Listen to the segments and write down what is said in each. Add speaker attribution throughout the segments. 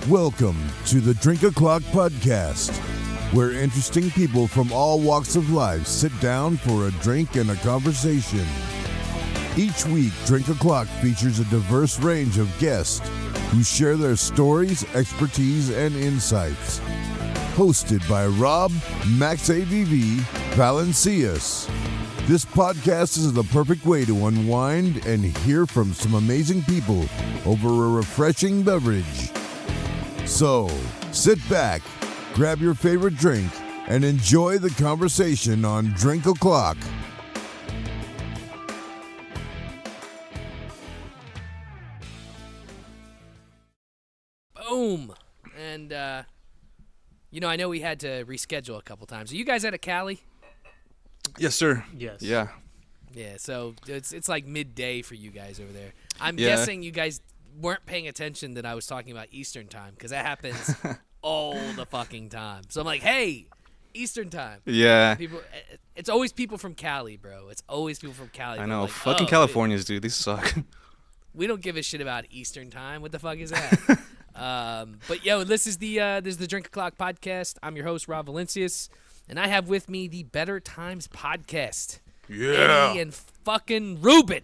Speaker 1: Welcome to the Ckock podcast, where interesting people from all walks of life sit down for a drink and a conversation. Each week, Ckock features a diverse range of guests who share their stories, expertise, and insights. Hosted by Rob Max ABV Valencias. This podcast is the perfect way to unwind and hear from some amazing people over a refreshing beverage. So, sit back, grab your favorite drink, and enjoy the conversation on Ckock.
Speaker 2: Boom. And, I know we had to reschedule a couple times. Are you guys out of Cali?
Speaker 3: Yes, sir.
Speaker 4: Yes.
Speaker 3: Yeah.
Speaker 2: Yeah, so it's like midday for you guys over there. I'm guessing you guys weren't paying attention that I was talking about Eastern time, because that happens all the fucking time. So I'm like, hey, Eastern time.
Speaker 3: Yeah.
Speaker 2: It's always people from Cali, bro. It's always people from Cali.
Speaker 3: I know.
Speaker 2: Like,
Speaker 3: fucking Californians, dude. They suck.
Speaker 2: We don't give a shit about Eastern time. What the fuck is that? But yo, this is the Ckock podcast. I'm your host, Rob Valencias, and I have with me the Better Times podcast.
Speaker 3: Yeah.
Speaker 2: Eddie and fucking Reuben.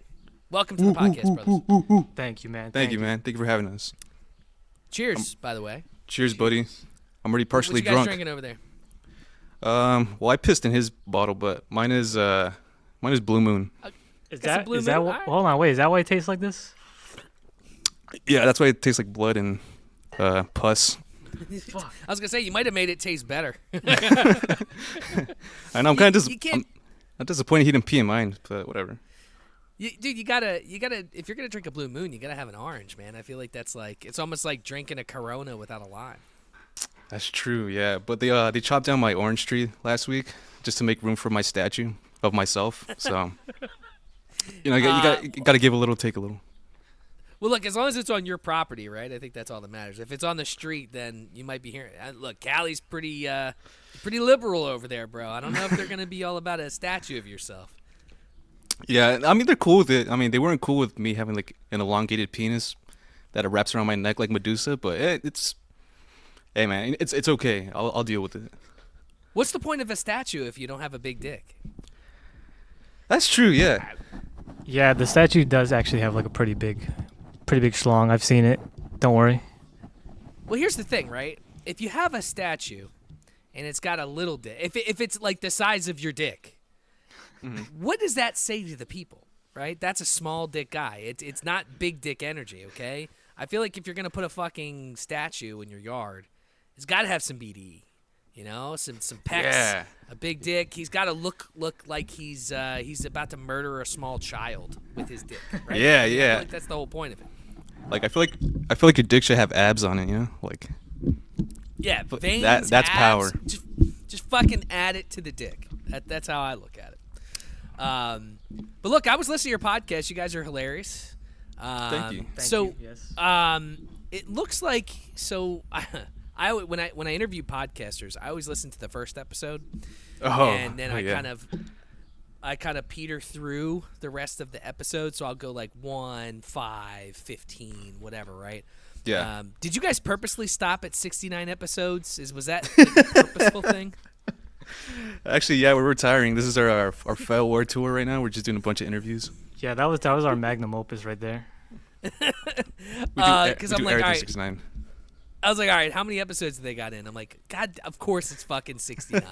Speaker 2: Welcome to the podcast, brothers.
Speaker 4: Thank you, man.
Speaker 3: Thank you, man. Thank you for having us.
Speaker 2: Cheers, by the way.
Speaker 3: Cheers, buddy. I'm already partially
Speaker 2: what you guys
Speaker 3: drunk.
Speaker 2: drinking over there?
Speaker 3: Well, I pissed in his bottle, but mine is Blue Moon.
Speaker 4: Is
Speaker 2: Got some
Speaker 4: that
Speaker 2: Blue
Speaker 4: is that
Speaker 2: Moon?
Speaker 4: what?
Speaker 2: Alright.
Speaker 4: Hold on, wait. Is that why it tastes like this?
Speaker 3: Yeah, that's why it tastes like blood and pus.
Speaker 2: I was gonna say you might have made it taste better.
Speaker 3: I know. I'm kind of
Speaker 2: You can't-
Speaker 3: I'm disappointed he didn't pee in mine, but whatever.
Speaker 2: Dude, you gotta. If you're gonna drink a Blue Moon, you gotta have an orange, man. I feel like that's like it's almost like drinking a Corona without a lime.
Speaker 3: That's true. Yeah, but they chopped down my orange tree last week just to make room for my statue of myself. So, you gotta give a little, take a little.
Speaker 2: Well, look, as long as it's on your property, right? I think that's all that matters. If it's on the street, then you might be hearing. Look, Cali's pretty liberal over there, bro. I don't know if they're gonna be all about a statue of yourself.
Speaker 3: Yeah, I mean they're cool with it. I mean they weren't cool with me having like an elongated penis that wraps around my neck like Medusa, but hey man, it's okay. I'll deal with it.
Speaker 2: What's the point of a statue if you don't have a big dick?
Speaker 3: That's true. Yeah.
Speaker 4: Yeah, the statue does actually have like a pretty big schlong. I've seen it. Don't worry.
Speaker 2: Well, here's the thing, right? If you have a statue and it's got a little dick, if it's like the size of your dick, what does that say to the people, right? That's a small dick guy. It's not big dick energy, okay? I feel like if you're gonna put a fucking statue in your yard, it's got to have some BDE, some pecs,
Speaker 3: Yeah.
Speaker 2: a big dick. He's got to look like he's about to murder a small child with his dick, right?
Speaker 3: Yeah,
Speaker 2: I
Speaker 3: yeah.
Speaker 2: feel like that's the whole point of it.
Speaker 3: Like I feel like your dick should have abs on it. Like
Speaker 2: Yeah,
Speaker 3: But
Speaker 2: veins,
Speaker 3: that's
Speaker 2: abs,
Speaker 3: power.
Speaker 2: Just fucking add it to the dick. That's how I look at it. But look, I was listening to your podcast. You guys are hilarious.
Speaker 3: Thank you.
Speaker 2: So,
Speaker 4: Yes.
Speaker 2: it looks like when I interview podcasters, I always listen to the first episode, and then I kind of peter through the rest of the episode. So I'll go like 1, 5, 15, whatever, right?
Speaker 3: Yeah.
Speaker 2: Did you guys purposely stop at 69 episodes? Was that like a purposeful thing?
Speaker 3: Actually, yeah, we're retiring. This is our fail war tour right now. We're just doing a bunch of interviews.
Speaker 4: Yeah, that was our magnum opus right there.
Speaker 3: We
Speaker 2: Because
Speaker 3: do
Speaker 2: I'm like,
Speaker 3: everything
Speaker 2: all right.
Speaker 3: 69.
Speaker 2: I was like, all right, how many episodes have they got in? I'm like, God, of course it's fucking 69.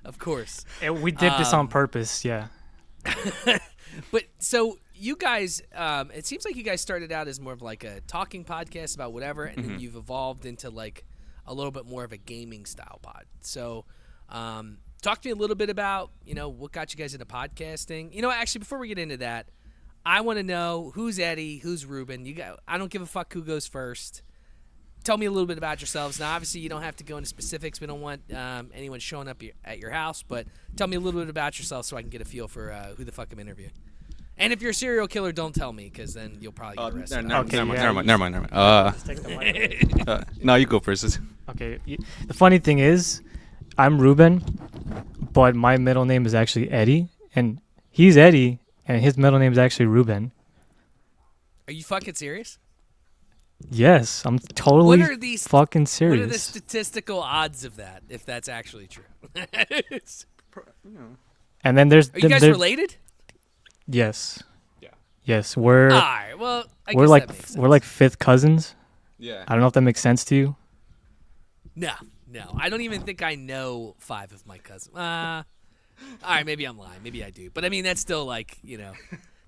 Speaker 2: Of course.
Speaker 4: We did this on purpose. Yeah.
Speaker 2: But so you guys, it seems like you guys started out as more of like a talking podcast about whatever, and then you've evolved into like a little bit more of a gaming style pod. So talk to me a little bit about, what got you guys into podcasting. Actually, before we get into that, I want to know who's Eddie, who's Reuben. I don't give a fuck who goes first. Tell me a little bit about yourselves. Now, obviously, you don't have to go into specifics. We don't want anyone showing up at your house, but tell me a little bit about yourself so I can get a feel for who the fuck I'm interviewing. And if you're a serial killer, don't tell me, because then you'll probably get arrested.
Speaker 3: Never mind.
Speaker 4: Just take the mic.
Speaker 3: No, you go first.
Speaker 4: Okay. The funny thing is, I'm Reuben, but my middle name is actually Eddie, and he's Eddie, and his middle name is actually Reuben.
Speaker 2: Are you fucking serious?
Speaker 4: Yes, I'm totally
Speaker 2: What are these
Speaker 4: fucking serious.
Speaker 2: What are the statistical odds of that, if that's actually true?
Speaker 4: And then there's
Speaker 2: Are you guys related?
Speaker 4: Yes.
Speaker 3: Yeah.
Speaker 4: Yes, we're
Speaker 2: All right. Well, I
Speaker 4: we're
Speaker 2: guess
Speaker 4: like
Speaker 2: that makes sense.
Speaker 4: we're like fifth cousins.
Speaker 3: Yeah.
Speaker 4: I don't know if that makes sense to you.
Speaker 2: No. I don't even think I know 5 of my cousins. All right, maybe I'm lying. Maybe I do. But I mean, that's still like,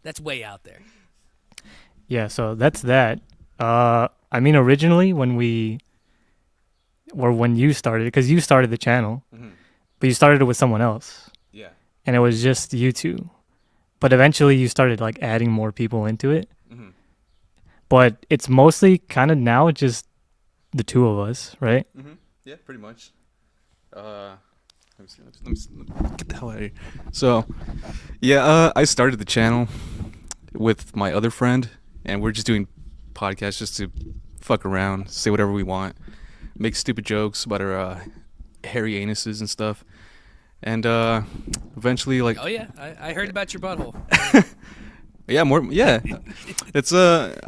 Speaker 2: that's way out there.
Speaker 4: Yeah, so that's that. I mean, originally when you started, because you started the channel, but you started it with someone else,
Speaker 3: Yeah.
Speaker 4: and it was just you two. But eventually you started like adding more people into it.
Speaker 3: Mm-hmm.
Speaker 4: But it's mostly kind of now just the two of us, right?
Speaker 3: Mm-hmm. Yeah, pretty much. Let me see. Let me get the hell out of here. So, yeah, I started the channel with my other friend, and we're just doing podcasts just to fuck around, say whatever we want, make stupid jokes about our hairy anuses and stuff. And eventually, like,
Speaker 2: Oh yeah, I heard about your butthole.
Speaker 3: yeah, it's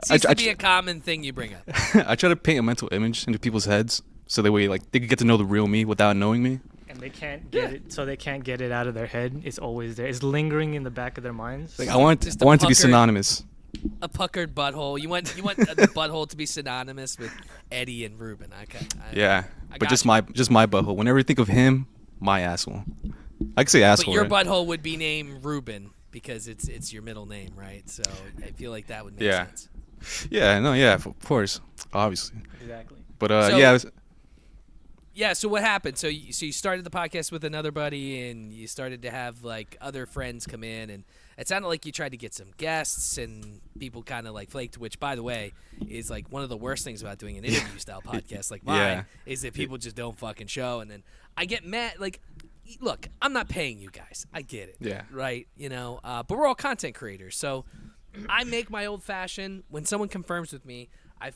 Speaker 2: Seems to be a common thing you bring up.
Speaker 3: I try to paint a mental image into people's heads so that way, like, they could get to know the real me without knowing me.
Speaker 4: And they can't get it, so they can't get it out of their head. It's always there. It's lingering in the back of their minds.
Speaker 3: Like, I want it to be
Speaker 2: puckered-
Speaker 3: synonymous.
Speaker 2: A puckered butthole. You want the butthole to be synonymous with Eddie and Reuben. Okay.
Speaker 3: Yeah,
Speaker 2: I
Speaker 3: but
Speaker 2: got
Speaker 3: just
Speaker 2: you.
Speaker 3: my butthole. Whenever you think of him, my asshole. I could say
Speaker 2: But
Speaker 3: asshole.
Speaker 2: your
Speaker 3: right?
Speaker 2: butthole would be named Reuben because it's your middle name, right? So I feel like that would make
Speaker 3: Yeah.
Speaker 2: sense.
Speaker 3: Yeah, no, yeah, of course, obviously.
Speaker 4: Exactly.
Speaker 3: But
Speaker 2: So-
Speaker 3: yeah,
Speaker 2: Yeah, so what happened? So you started the podcast with another buddy, and you started to have like other friends come in, and it sounded like you tried to get some guests, and people kind of like flaked. Which, by the way, is like one of the worst things about doing an interview style podcast like mine
Speaker 3: Yeah.
Speaker 2: is that people just don't fucking show, and then I get mad. Like, look, I'm not paying you guys. I get it.
Speaker 3: Yeah.
Speaker 2: Right. But we're all content creators, so I make my old fashioned. When someone confirms with me, I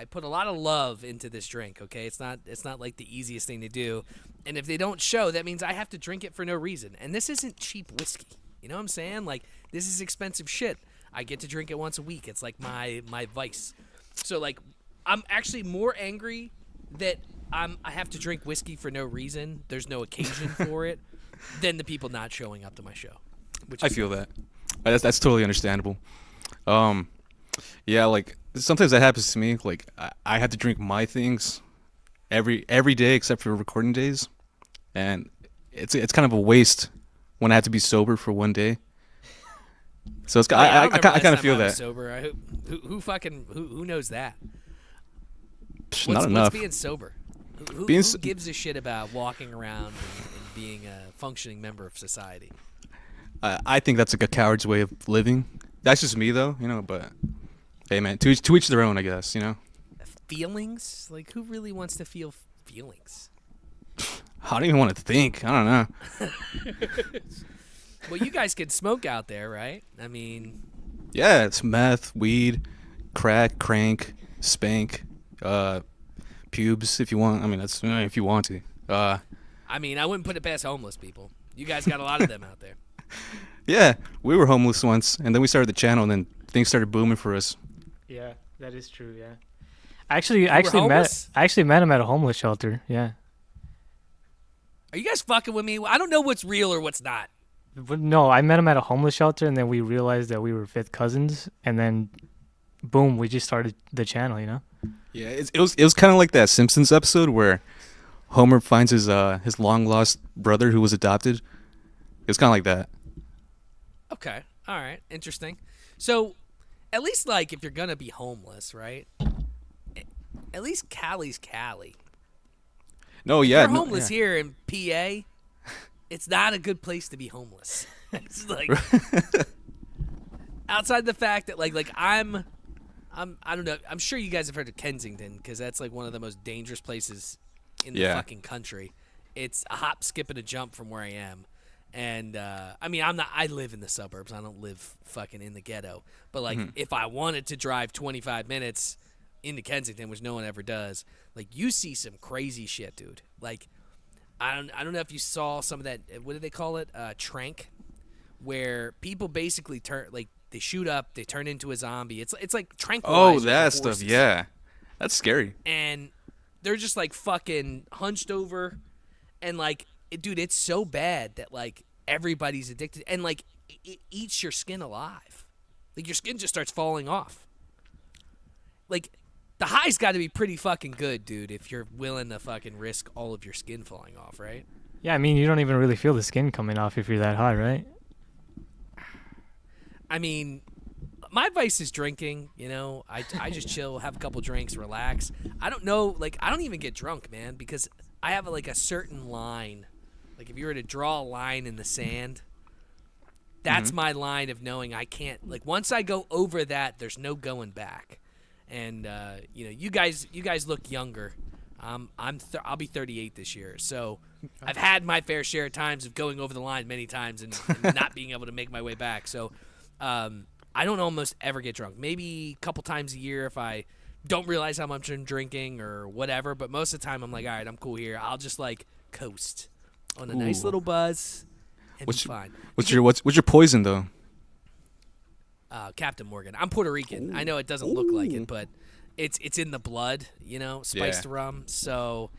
Speaker 2: put a lot of love into this drink, okay? It's not like the easiest thing to do. And if they don't show, that means I have to drink it for no reason. And this isn't cheap whiskey. You know what I'm saying? Like, this is expensive shit. I get to drink it once a week. It's like my vice. So like, I'm actually more angry that I have to drink whiskey for no reason. There's no occasion for it, than the people not showing up to my show.
Speaker 3: I feel that. That's totally understandable. Yeah, like sometimes that happens to me. Like I have to drink my things every day except for recording days, and it's kind of a waste when I have to be sober for one day. So it's I kind of feel that.
Speaker 2: Sober. Who knows that?
Speaker 3: Not enough.
Speaker 2: What's being sober? Who gives a shit about walking around and being a functioning member of society?
Speaker 3: I think that's like a coward's way of living. That's just me though, but hey man, to each their own, I guess,
Speaker 2: Feelings? Like, who really wants to feel feelings?
Speaker 3: I don't even want to think. I don't know.
Speaker 2: Well, you guys can smoke out there, right? I mean,
Speaker 3: Yeah, it's meth, weed, crack, crank, spank, pubes if you want. I mean, that's if you want to.
Speaker 2: I wouldn't put it past homeless people. You guys got a lot of them out there.
Speaker 3: Yeah, we were homeless once, and then we started the channel, and then things started booming for us.
Speaker 4: Yeah, that is true. Yeah. I actually
Speaker 2: homeless?
Speaker 4: met him at a homeless shelter. Yeah.
Speaker 2: Are you guys fucking with me? I don't know what's real or what's not.
Speaker 4: But no, I met him at a homeless shelter, and then we realized that we were fifth cousins, and then, boom, we just started the channel.
Speaker 3: Yeah, it was kind of like that Simpsons episode where Homer finds his long lost brother who was adopted. It was kind of like that.
Speaker 2: Okay. All right. Interesting. So, at least, like, if you're going to be homeless, right? At least Cali's Cali.
Speaker 3: No,
Speaker 2: If
Speaker 3: yeah.
Speaker 2: you're homeless here in PA, it's not a good place to be homeless. It's like, outside the fact that, like I don't know. I'm sure you guys have heard of Kensington because that's, like, one of the most dangerous places in the fucking country. It's a hop, skip, and a jump from where I am. And, I live in the suburbs. I don't live fucking in the ghetto. But, like, if I wanted to drive 25 minutes into Kensington, which no one ever does, like, you see some crazy shit, dude. Like, I don't know if you saw some of that, what do they call it? Trank, where people basically they shoot up, they turn into a zombie. It's like tranquilizers.
Speaker 3: Oh, that
Speaker 2: for
Speaker 3: stuff.
Speaker 2: horses.
Speaker 3: Yeah, that's scary.
Speaker 2: And they're just like fucking hunched over, and like, dude, it's so bad that like everybody's addicted, and like it eats your skin alive. Like your skin just starts falling off. Like the high's got to be pretty fucking good, dude, if you're willing to fucking risk all of your skin falling off, right?
Speaker 4: Yeah, I mean, you don't even really feel the skin coming off if you're that high, right?
Speaker 2: I mean, my vice is drinking, you know. I just chill, have a couple drinks, relax. I don't know, like, I don't even get drunk, man, because I have, like, a certain line. Like, if you were to draw a line in the sand, that's my line of knowing I can't, like, once I go over that, there's no going back. And, you know, you guys look younger. I'll be 38 this year, so I've had my fair share of times of going over the line many times and not being able to make my way back. So I don't almost ever get drunk. Maybe a couple times a year if I don't realize how much I'm drinking or whatever. But most of the time I'm like, all right, I'm cool here. I'll just like coast on a nice little buzz and be fine.
Speaker 3: What's your poison though?
Speaker 2: Captain Morgan. I'm Puerto Rican. I know it doesn't look like it, but it's in the blood, you know, spiced rum. So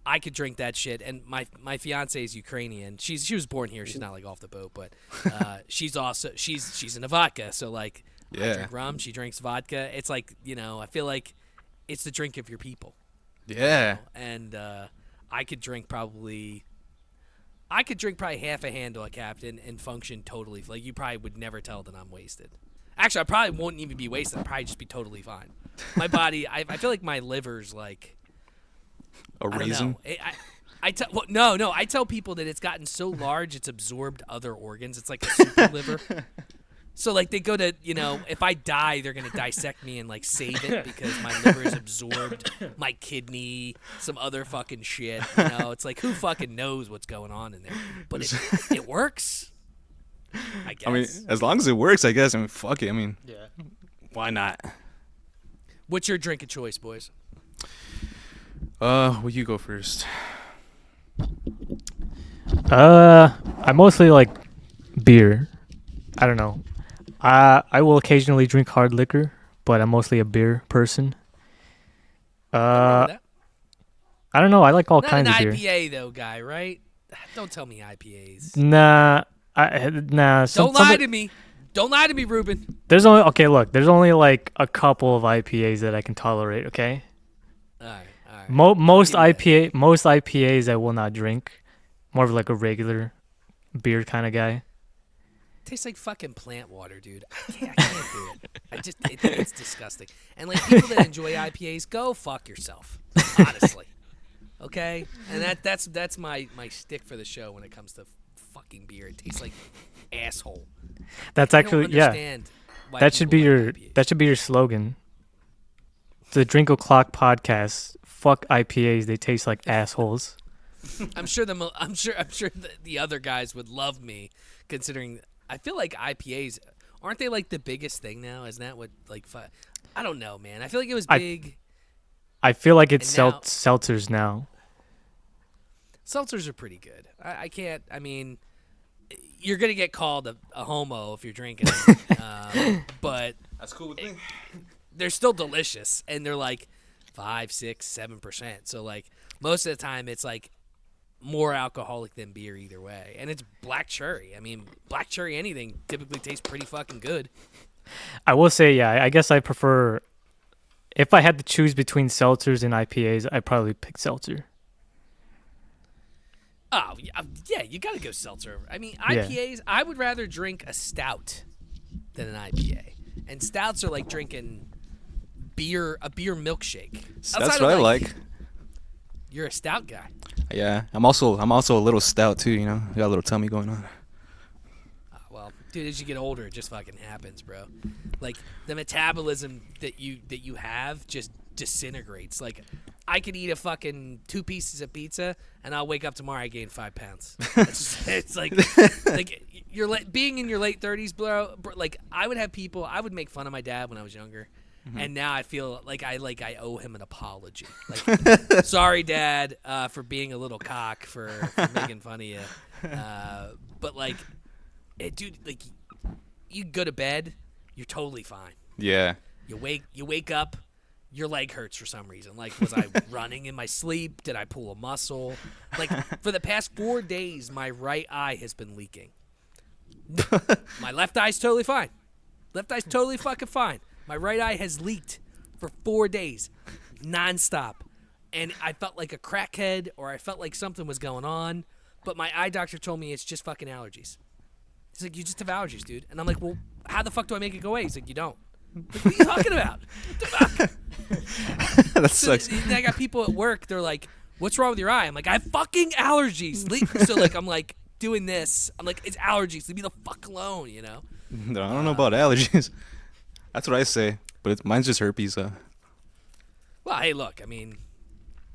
Speaker 2: I could drink that shit. And my fiance is Ukrainian. She was born here. She's not like off the boat, but she's into vodka. So like I drink rum, she drinks vodka. It's like, you know, I feel like it's the drink of your people.
Speaker 3: Yeah.
Speaker 2: You know? And I could drink probably half a handle of Captain and function totally. Like you probably would never tell that I'm wasted. Actually, I probably won't even be wasted. I'd probably just be totally fine. My body, I feel like my liver's like
Speaker 3: a raisin.
Speaker 2: I tell people that it's gotten so large it's absorbed other organs. It's like a super liver. So like they go to, you know, if I die, they're gonna dissect me and like save it because my liver's absorbed my kidney, some other fucking shit. You know, it's like who fucking knows what's going on in there? But it works. I guess.
Speaker 3: I mean, as long as it works, I guess. I mean, fuck it. I mean, why not?
Speaker 2: What's your drink of choice, boys?
Speaker 3: Well, you go first.
Speaker 4: I mostly like beer. I don't know. I will occasionally drink hard liquor, but I'm mostly a beer person. I don't know. I like all kinds of beer.
Speaker 2: Not an IPA though, guy, right? Don't tell me IPAs.
Speaker 4: Nah.
Speaker 2: Don't lie to me. Don't lie to me, Reuben.
Speaker 4: There's only like a couple of IPAs that I can tolerate. Okay.
Speaker 2: All right.
Speaker 4: Most IPAs I will not drink. More of like a regular beer kind of guy.
Speaker 2: Tastes like fucking plant water, dude. I can't do it. I think it's disgusting. And like people that enjoy IPAs, go fuck yourself. Honestly. Okay? And that's my stick for the show when it comes to fucking beer. It tastes like asshole.
Speaker 4: That's actually That should be your slogan. The Drink O'Clock podcast. Fuck IPAs. They taste like assholes.
Speaker 2: I'm sure the other guys would love me, considering I feel like IPAs aren't they like the biggest thing now? Isn't that what like? I don't know, man. I feel like it was big.
Speaker 4: I feel like it's seltzers now.
Speaker 2: Seltzers are pretty good. I can't. I mean, you're gonna get called a homo if you're drinking them, but
Speaker 3: that's cool with me.
Speaker 2: They're still delicious, and they're like 5, 6, 7%. So like most of the time, it's like more alcoholic than beer either way, and it's black cherry. I mean, black cherry anything typically tastes pretty fucking good.
Speaker 4: I will say, I guess I prefer. If I had to choose between seltzers and IPAs, I'd probably pick seltzer.
Speaker 2: Oh, yeah, you got to go seltzer. I mean, IPAs, I would rather drink a stout than an IPA. And stouts are like drinking a beer milkshake.
Speaker 3: That's what I like.
Speaker 2: You're a stout guy.
Speaker 3: Yeah, I'm also a little stout too, you know. Got a little tummy going on.
Speaker 2: Well, dude, as you get older, it just fucking happens, bro. Like the metabolism that you have just disintegrates. Like I could eat a fucking 2 pieces of pizza and I'll wake up tomorrow I gain 5 pounds. It's like you're being in your late 30s, bro. Like I would make fun of my dad when I was younger. Mm-hmm. And now I feel like I owe him an apology. Like, sorry, Dad, for being a little cock for making fun of you. But like, dude, like, you go to bed you're totally fine.
Speaker 3: Yeah.
Speaker 2: You wake up, your leg hurts for some reason. Like, was I running in my sleep? Did I pull a muscle? Like, for the past 4 days, my right eye has been leaking. My left eye's totally fine. Left eye's totally fucking fine. My right eye has leaked for 4 days, nonstop. And I felt like a crackhead, or I felt like something was going on. But my eye doctor told me it's just fucking allergies. He's like, you just have allergies, dude. And I'm like, well, how the fuck do I make it go away? He's like, you don't. Like, what are you talking about? What the fuck?
Speaker 3: That sucks.
Speaker 2: So, I got people at work. They're like, "What's wrong with your eye?" I'm like, "I have fucking allergies." So like, I'm like doing this. I'm like, "It's allergies. Leave me the fuck alone," you know.
Speaker 3: No, I don't know about allergies. That's what I say, but mine's just herpes.
Speaker 2: Well, hey, look. I mean,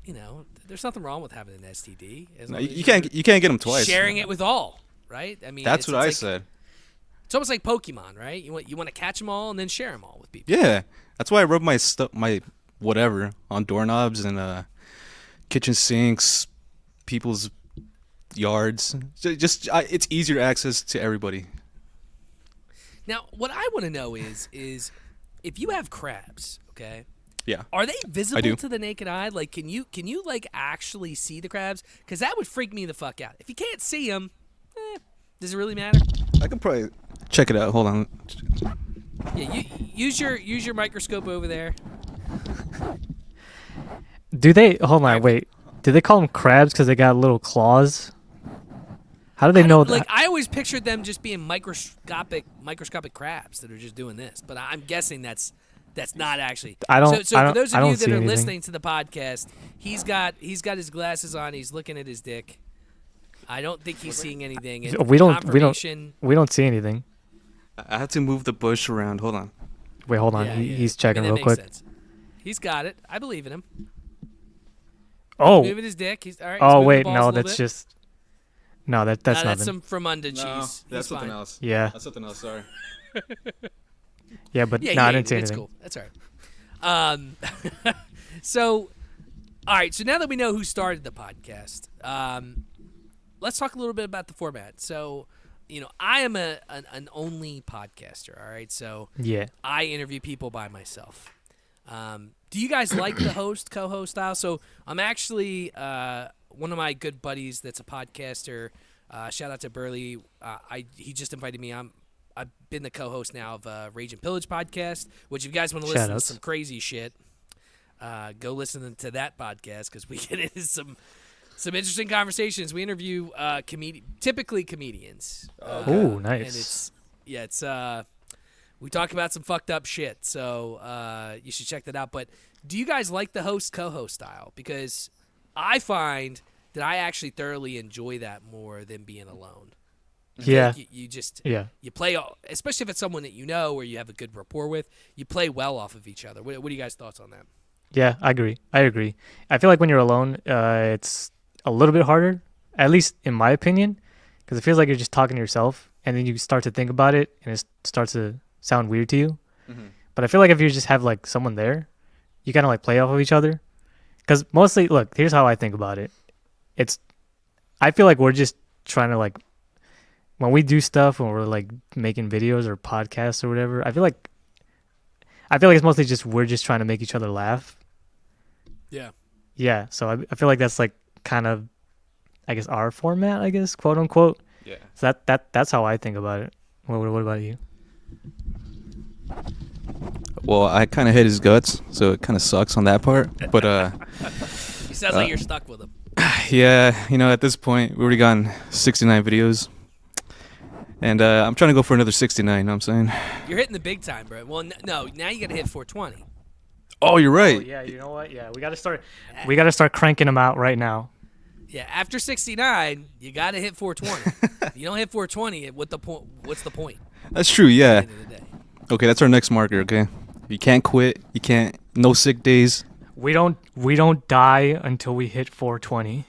Speaker 2: you know, there's nothing wrong with having an STD.
Speaker 3: No, you can't get them twice.
Speaker 2: Sharing it with all, right? I mean,
Speaker 3: that's what I
Speaker 2: like,
Speaker 3: said.
Speaker 2: It's almost like Pokemon, right? You want to catch them all and then share them all with people.
Speaker 3: Yeah, that's why I rub my whatever on doorknobs and kitchen sinks, people's yards. It's easier access to everybody.
Speaker 2: Now, what I want to know is if you have crabs, okay?
Speaker 3: Yeah.
Speaker 2: Are they
Speaker 3: I
Speaker 2: visible
Speaker 3: do.
Speaker 2: to the naked eye? Like, can you like actually see the crabs? Because that would freak me the fuck out. If you can't see them, does it really matter?
Speaker 3: I can probably check it out. Hold on.
Speaker 2: Yeah, use your microscope over there.
Speaker 4: Do they? Hold on, wait. Do they call them crabs because they got little claws? How do they know that?
Speaker 2: Like, I always pictured them just being microscopic crabs that are just doing this, but I'm guessing that's not actually.
Speaker 4: I don't.
Speaker 2: So for those
Speaker 4: I
Speaker 2: of
Speaker 4: don't
Speaker 2: you that
Speaker 4: see
Speaker 2: are
Speaker 4: anything.
Speaker 2: listening to the podcast, he's got his glasses on. He's looking at his dick. I don't think he's seeing anything. And
Speaker 4: We don't see anything.
Speaker 3: I have to move the bush around. Hold on.
Speaker 4: Wait, hold on.
Speaker 2: Yeah,
Speaker 4: He's checking
Speaker 2: that
Speaker 4: real
Speaker 2: makes
Speaker 4: quick.
Speaker 2: sense. He's got it. I believe in him.
Speaker 4: Oh.
Speaker 2: Moving his dick. He's all right.
Speaker 4: Oh
Speaker 2: he's moving
Speaker 4: wait,
Speaker 2: the balls a
Speaker 4: no,
Speaker 2: little
Speaker 4: that's
Speaker 2: bit.
Speaker 4: just. No, that's
Speaker 2: No,
Speaker 4: nothing.
Speaker 2: that's some Fremunda cheese.
Speaker 3: No,
Speaker 2: He's
Speaker 3: that's something
Speaker 2: fine.
Speaker 3: else.
Speaker 4: Yeah.
Speaker 3: That's something else. Sorry.
Speaker 4: Yeah, but
Speaker 2: Yeah,
Speaker 4: no, I
Speaker 2: yeah,
Speaker 4: didn't see
Speaker 2: it's
Speaker 4: anything.
Speaker 2: cool. That's all right. So, all right. So now that we know who started the podcast, let's talk a little bit about the format. So, you know, I am an only podcaster. All right. So
Speaker 4: Yeah.
Speaker 2: I interview people by myself. Do you guys like the co-host style? So I'm actually one of my good buddies that's a podcaster. Shout out to Burley. He just invited me. I've been the co-host now of Rage and Pillage podcast, which if you guys want to listen to some crazy shit, go listen to that podcast because we get into some interesting conversations. We interview typically comedians.
Speaker 4: Oh, nice.
Speaker 2: And it's we talk about some fucked up shit, so you should check that out. But do you guys like the co-host style? Because I find that I actually thoroughly enjoy that more than being alone.
Speaker 4: Yeah.
Speaker 2: Like you play, especially if it's someone that you know or you have a good rapport with, you play well off of each other. What are you guys' thoughts on that?
Speaker 4: Yeah, I agree. I feel like when you're alone, it's a little bit harder, at least in my opinion, because it feels like you're just talking to yourself, and then you start to think about it, and it starts to sound weird to you. Mm-hmm. But I feel like if you just have like someone there, you kind of like play off of each other. Because mostly, look, here's how I think about it. I feel like we're just trying to like, when we do stuff, when we're like making videos or podcasts or whatever, I feel like it's mostly just we're just trying to make each other laugh.
Speaker 2: Yeah.
Speaker 4: Yeah. So I feel like that's like kind of, I guess, our format, I guess, quote unquote.
Speaker 3: Yeah.
Speaker 4: So that's how I think about it. What about you?
Speaker 3: Well, I kind of hate his guts, so it kind of sucks on that part. But
Speaker 2: He sounds like you're stuck with him.
Speaker 3: yeah, at this point we already gotten 69 videos, and I'm trying to go for another 69. You know what I'm saying?
Speaker 2: You're hitting the big time, bro. Well, no, now you got to hit 420.
Speaker 3: Oh, you're right.
Speaker 4: Oh, yeah, you know what? Yeah, we got to start cranking them out right now.
Speaker 2: Yeah, after 69, you got to hit 420. If you don't hit 420, what's the point?
Speaker 3: That's true. Yeah.
Speaker 2: At the end of the day?
Speaker 3: Okay, that's our next marker. Okay, you can't quit. You can't. No sick days.
Speaker 4: We don't die until we hit 420.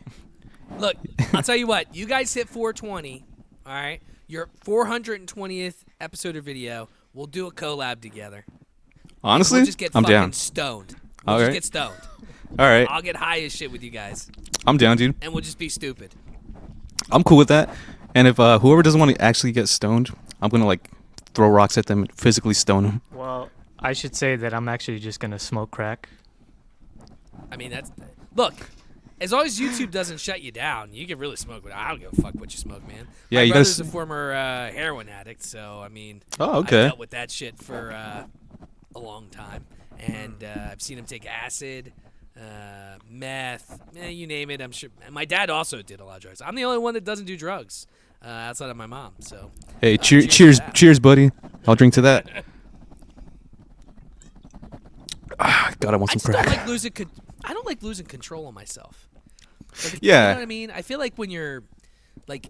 Speaker 2: Look, I'll tell you what. You guys hit 420. All right, your 420th episode or video. We'll do a collab together.
Speaker 3: Honestly,
Speaker 2: we'll just get
Speaker 3: I'm
Speaker 2: fucking
Speaker 3: down.
Speaker 2: stoned.
Speaker 3: All
Speaker 2: We'll just
Speaker 3: right.
Speaker 2: get stoned.
Speaker 3: All right,
Speaker 2: I'll get high as shit with you guys,
Speaker 3: I'm down, dude.
Speaker 2: and we'll just be stupid.
Speaker 3: I'm cool with that. And if whoever doesn't want to actually get stoned, I'm gonna like throw rocks at them and physically stone them.
Speaker 4: Well, I should say that I'm actually just gonna smoke crack.
Speaker 2: I mean, look. As long as YouTube doesn't shut you down, you can really smoke. I don't give a fuck what you smoke, man.
Speaker 3: Yeah,
Speaker 2: My
Speaker 3: you
Speaker 2: brother's
Speaker 3: guys.
Speaker 2: a former heroin addict, so I mean,
Speaker 3: Oh, okay.
Speaker 2: I've dealt with that shit for a long time, and I've seen him take acid, meth, you name it. I'm sure. And my dad also did a lot of drugs. I'm the only one that doesn't do drugs outside of my mom. So,
Speaker 3: Hey,
Speaker 2: cheers to
Speaker 3: cheers,
Speaker 2: that.
Speaker 3: cheers, buddy. I'll drink to that. God, I want
Speaker 2: I
Speaker 3: some
Speaker 2: just don't
Speaker 3: crack.
Speaker 2: like losing. I don't like losing control of myself. Like,
Speaker 3: Yeah.
Speaker 2: You know what I mean? I feel like when you're like,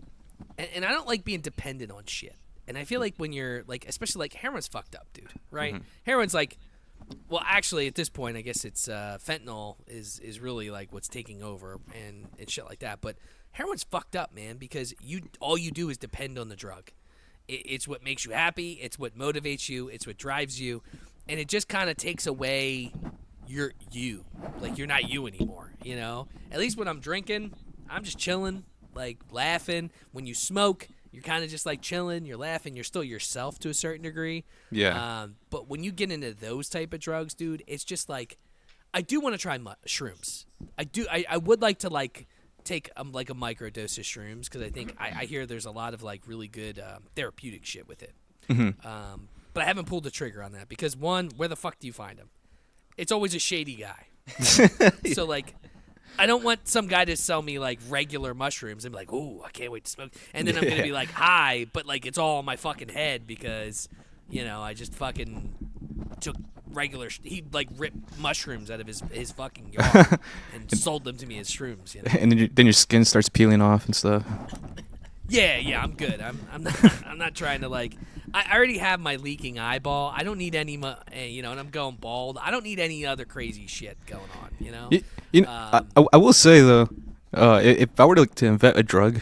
Speaker 2: and I don't like being dependent on shit. And I feel like when you're like, especially like heroin's fucked up, dude. Right? Heroin's like, well, actually at this point, I guess it's fentanyl is really like what's taking over and shit like that. But heroin's fucked up, man, because all you do is depend on the drug. It's what makes you happy. It's what motivates you. It's what drives you, and it just kind of takes away you. Like you're not you anymore. You know. At least when I'm drinking, I'm just chilling, like laughing. When you smoke, you're kind of just like chilling. You're laughing. You're still yourself to a certain degree.
Speaker 3: Yeah.
Speaker 2: But when you get into those type of drugs, dude, it's just like I do want to try shrooms. I do. I would like to like take like a micro dose of shrooms because I think I hear there's a lot of like really good therapeutic shit with it. But I haven't pulled the trigger on that because one, where the fuck do you find him? It's always a shady guy. So like, I don't want some guy to sell me like regular mushrooms and be like, "Ooh, I can't wait to smoke," and then I'm gonna be like high, but like it's all in my fucking head because I just fucking took regular. He like ripped mushrooms out of his fucking yard and sold them to me as shrooms.
Speaker 3: And then your skin starts peeling off and stuff.
Speaker 2: Yeah, I'm good. I'm not trying to like. I already have my leaking eyeball. I don't need any, and I'm going bald. I don't need any other crazy shit going on.
Speaker 3: I will say though, if I were to invent a drug,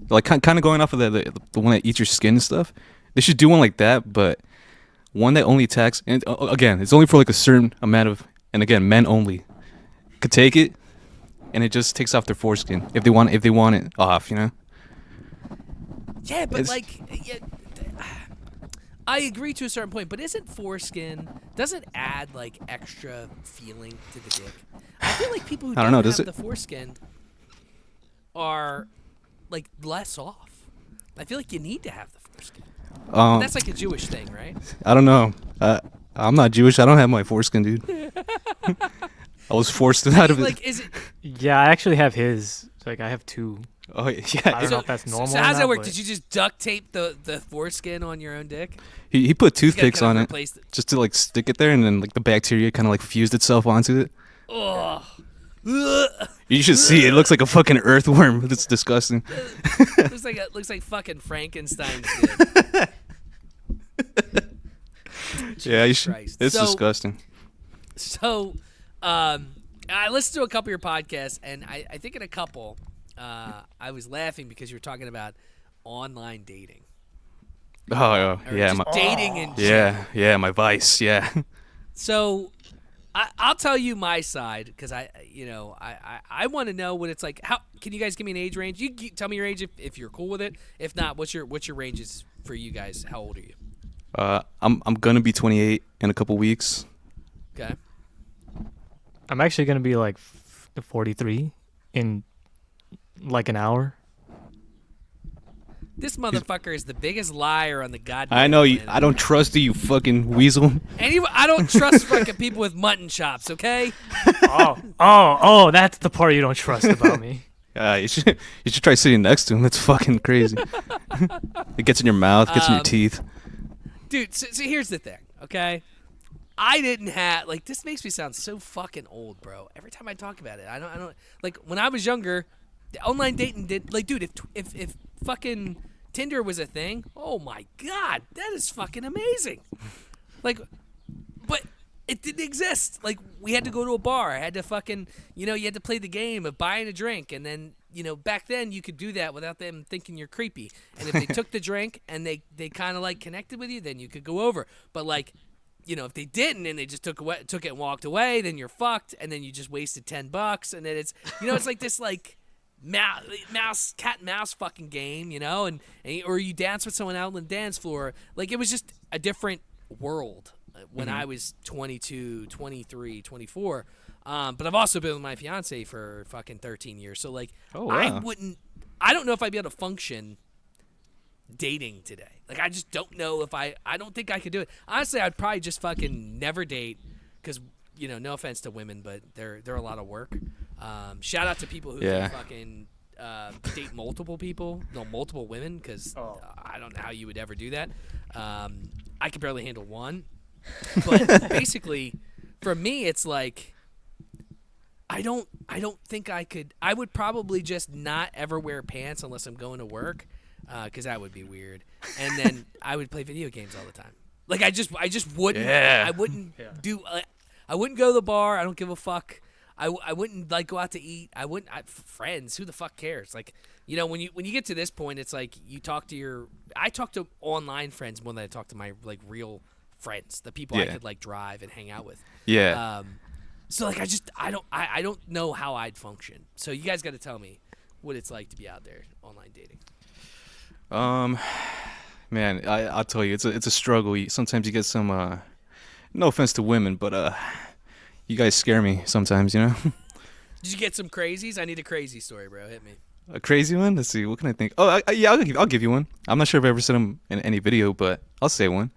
Speaker 3: like kind of going off of the one that eats your skin and stuff, they should do one like that, but one that only attacks. And again, it's only for like a certain amount of, and again, men only could take it, and it just takes off their foreskin if they want it off.
Speaker 2: Yeah, but I agree to a certain point, but isn't foreskin, doesn't add like extra feeling to the dick? I feel like people who don't have the foreskin are like less off. I feel like you need to have the foreskin. That's like a Jewish thing, right?
Speaker 3: I don't know. I'm not Jewish. I don't have my foreskin, dude. I was forced out of it.
Speaker 2: Like, is it?
Speaker 4: Yeah, I actually have his. Like, I have two.
Speaker 3: Oh yeah.
Speaker 4: I don't know if that's normal.
Speaker 2: So how's that work?
Speaker 4: But
Speaker 2: Did you just duct tape the foreskin on your own dick?
Speaker 3: He put toothpicks on it
Speaker 2: Replace
Speaker 3: just to like stick it there, and then like the bacteria kind of like fused itself onto it.
Speaker 2: Ugh.
Speaker 3: You should see it. It looks like a fucking earthworm. It's disgusting.
Speaker 2: looks like fucking Frankenstein's dick.
Speaker 3: Yeah, you should.
Speaker 2: Christ.
Speaker 3: It's
Speaker 2: So-
Speaker 3: disgusting.
Speaker 2: So, I listened to a couple of your podcasts, and I think in a couple, I was laughing because you were talking about online dating.
Speaker 3: Oh
Speaker 2: Or
Speaker 3: yeah,
Speaker 2: just dating in general.
Speaker 3: yeah, my vice. Yeah.
Speaker 2: So, I'll tell you my side because I want to know what it's like. How can you guys give me an age range? You tell me your age if you're cool with it. If not, what's your ranges for you guys? How old are you?
Speaker 3: I'm gonna be 28 in a couple weeks.
Speaker 2: Okay.
Speaker 4: I'm actually gonna be like 43 in like an hour.
Speaker 2: This motherfucker is the biggest liar on the goddamn
Speaker 3: I know you.
Speaker 2: planet.
Speaker 3: I don't trust you, fucking weasel.
Speaker 2: I don't trust fucking people with mutton chops, okay?
Speaker 4: Oh, that's the part you don't trust about me.
Speaker 3: You should try sitting next to him. That's fucking crazy. It gets in your mouth, gets in your teeth.
Speaker 2: Dude, so here's the thing, okay? I didn't have this makes me sound so fucking old, bro. Every time I talk about it, I don't like when I was younger, the online dating dude, if fucking Tinder was a thing, oh my god, that is fucking amazing. But it didn't exist. Like, we had to go to a bar. I had to fucking, you had to play the game of buying a drink. And then, back then you could do that without them thinking you're creepy. And if they took the drink and they kind of connected with you, then you could go over. But if they didn't and they just took it and walked away, then you're fucked. And then you just wasted $10. And then it's, it's like this cat and mouse fucking game, or you dance with someone out on the dance floor. Like, it was just a different world when I was 22, 23, 24. But I've also been with my fiance for fucking 13 years. So, like,
Speaker 3: Oh, wow.
Speaker 2: I don't know if I'd be able to function dating today. Like, I just don't know if I don't think I could do it. Honestly, I'd probably just fucking never date because, no offense to women, but they're a lot of work. Shout out to people who can fucking date multiple people, multiple women, because I don't know how you would ever do that. I could barely handle one. But basically, for me, it's like I don't think I could. I would probably just not ever wear pants unless I'm going to work, because that would be weird. And then I would play video games all the time. Like, I just wouldn't.
Speaker 3: Yeah.
Speaker 2: I wouldn't do. I wouldn't go to the bar. I don't give a fuck. I wouldn't like go out to eat. I wouldn't. Friends, who the fuck cares? Like, when you get to this point, it's like I talk to online friends more than I talk to my like real friends, the people I could like drive and hang out with.
Speaker 3: Yeah.
Speaker 2: So like I don't know how I'd function. So you guys got to tell me what it's like to be out there online dating.
Speaker 3: Man, I'll tell you, it's a struggle. Sometimes you get some. No offense to women, but you guys scare me sometimes.
Speaker 2: Did you get some crazies? I need a crazy story, bro. Hit me.
Speaker 3: A crazy one? Let's see. What can I think? Oh, I'll give you one. I'm not sure if I ever said them in any video, but I'll say one.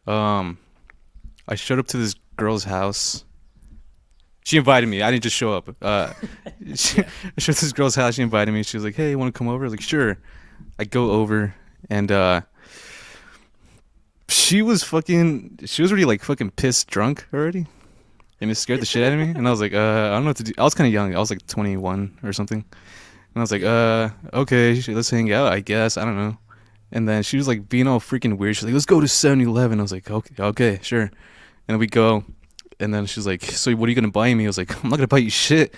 Speaker 3: I showed up to this girl's house. She invited me. I didn't just show up. I showed up to this girl's house. She invited me. She was like, "Hey, you want to come over?" I was like, "Sure." I go over, and she was already like fucking pissed drunk already. And it scared the shit out of me. And I was like, I don't know what to do. I was kind of young. I was like 21 or something. And I was like, okay, let's hang out, I guess. I don't know. And then she was like being all freaking weird. She's like, let's go to 7-Eleven. I was like, okay, sure. And then we go. And then she's like, so what are you going to buy me? I was like, I'm not going to buy you shit.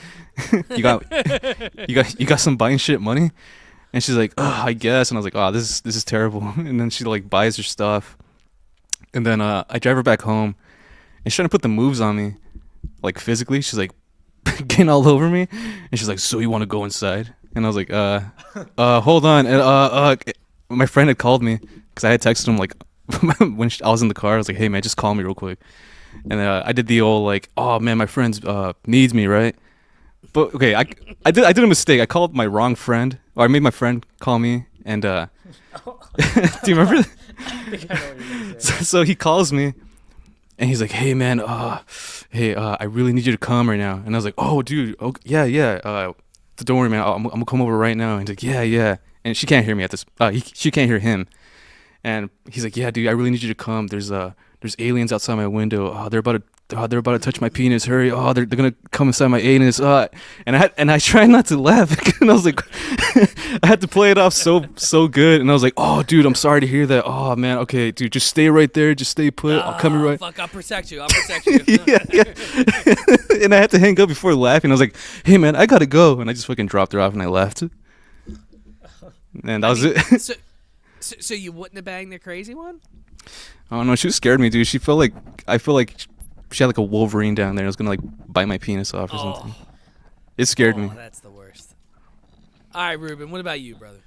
Speaker 3: you got some buying shit money? And she's like, I guess. And I was like, this is terrible. And then she like buys her stuff. And then I drive her back home. And she's trying to put the moves on me. Like physically, she's like getting all over me, and she's like, "So you want to go inside?" And I was like, hold on." And my friend had called me because I had texted him like when I was in the car. I was like, "Hey man, just call me real quick." And I did the old like, "Oh man, my friend needs me, right?" But okay, I did a mistake. I called my wrong friend, or I made my friend call me. And do you remember?
Speaker 4: I think I know what you're gonna say.
Speaker 3: So he calls me. And he's like, "Hey man, I really need you to come right now." And I was like, "Oh dude, yeah. Don't worry man, I'm gonna come over right now." And he's like, "Yeah." And she can't hear me at this. She can't hear him. And he's like, "Yeah, dude, I really need you to come. There's aliens outside my window. Oh, they're about to touch my penis. Hurry! Oh, they're gonna come inside my anus." And I tried not to laugh, and I was like, I had to play it off so good. And I was like, "Oh, dude, I'm sorry to hear that. Oh man, okay, dude, just stay right there. Just stay put. I'll come right."
Speaker 2: Fuck, I'll protect you.
Speaker 3: yeah. And I had to hang up before laughing. I was like, "Hey man, I gotta go," and I just fucking dropped her off and I left. And that was it.
Speaker 2: So you wouldn't have banged the crazy one?
Speaker 3: Oh no, she scared me, dude. I feel like she had like a Wolverine down there. It was gonna like bite my penis off or something. It scared me.
Speaker 2: That's the worst. All right, Reuben, what about you, brother?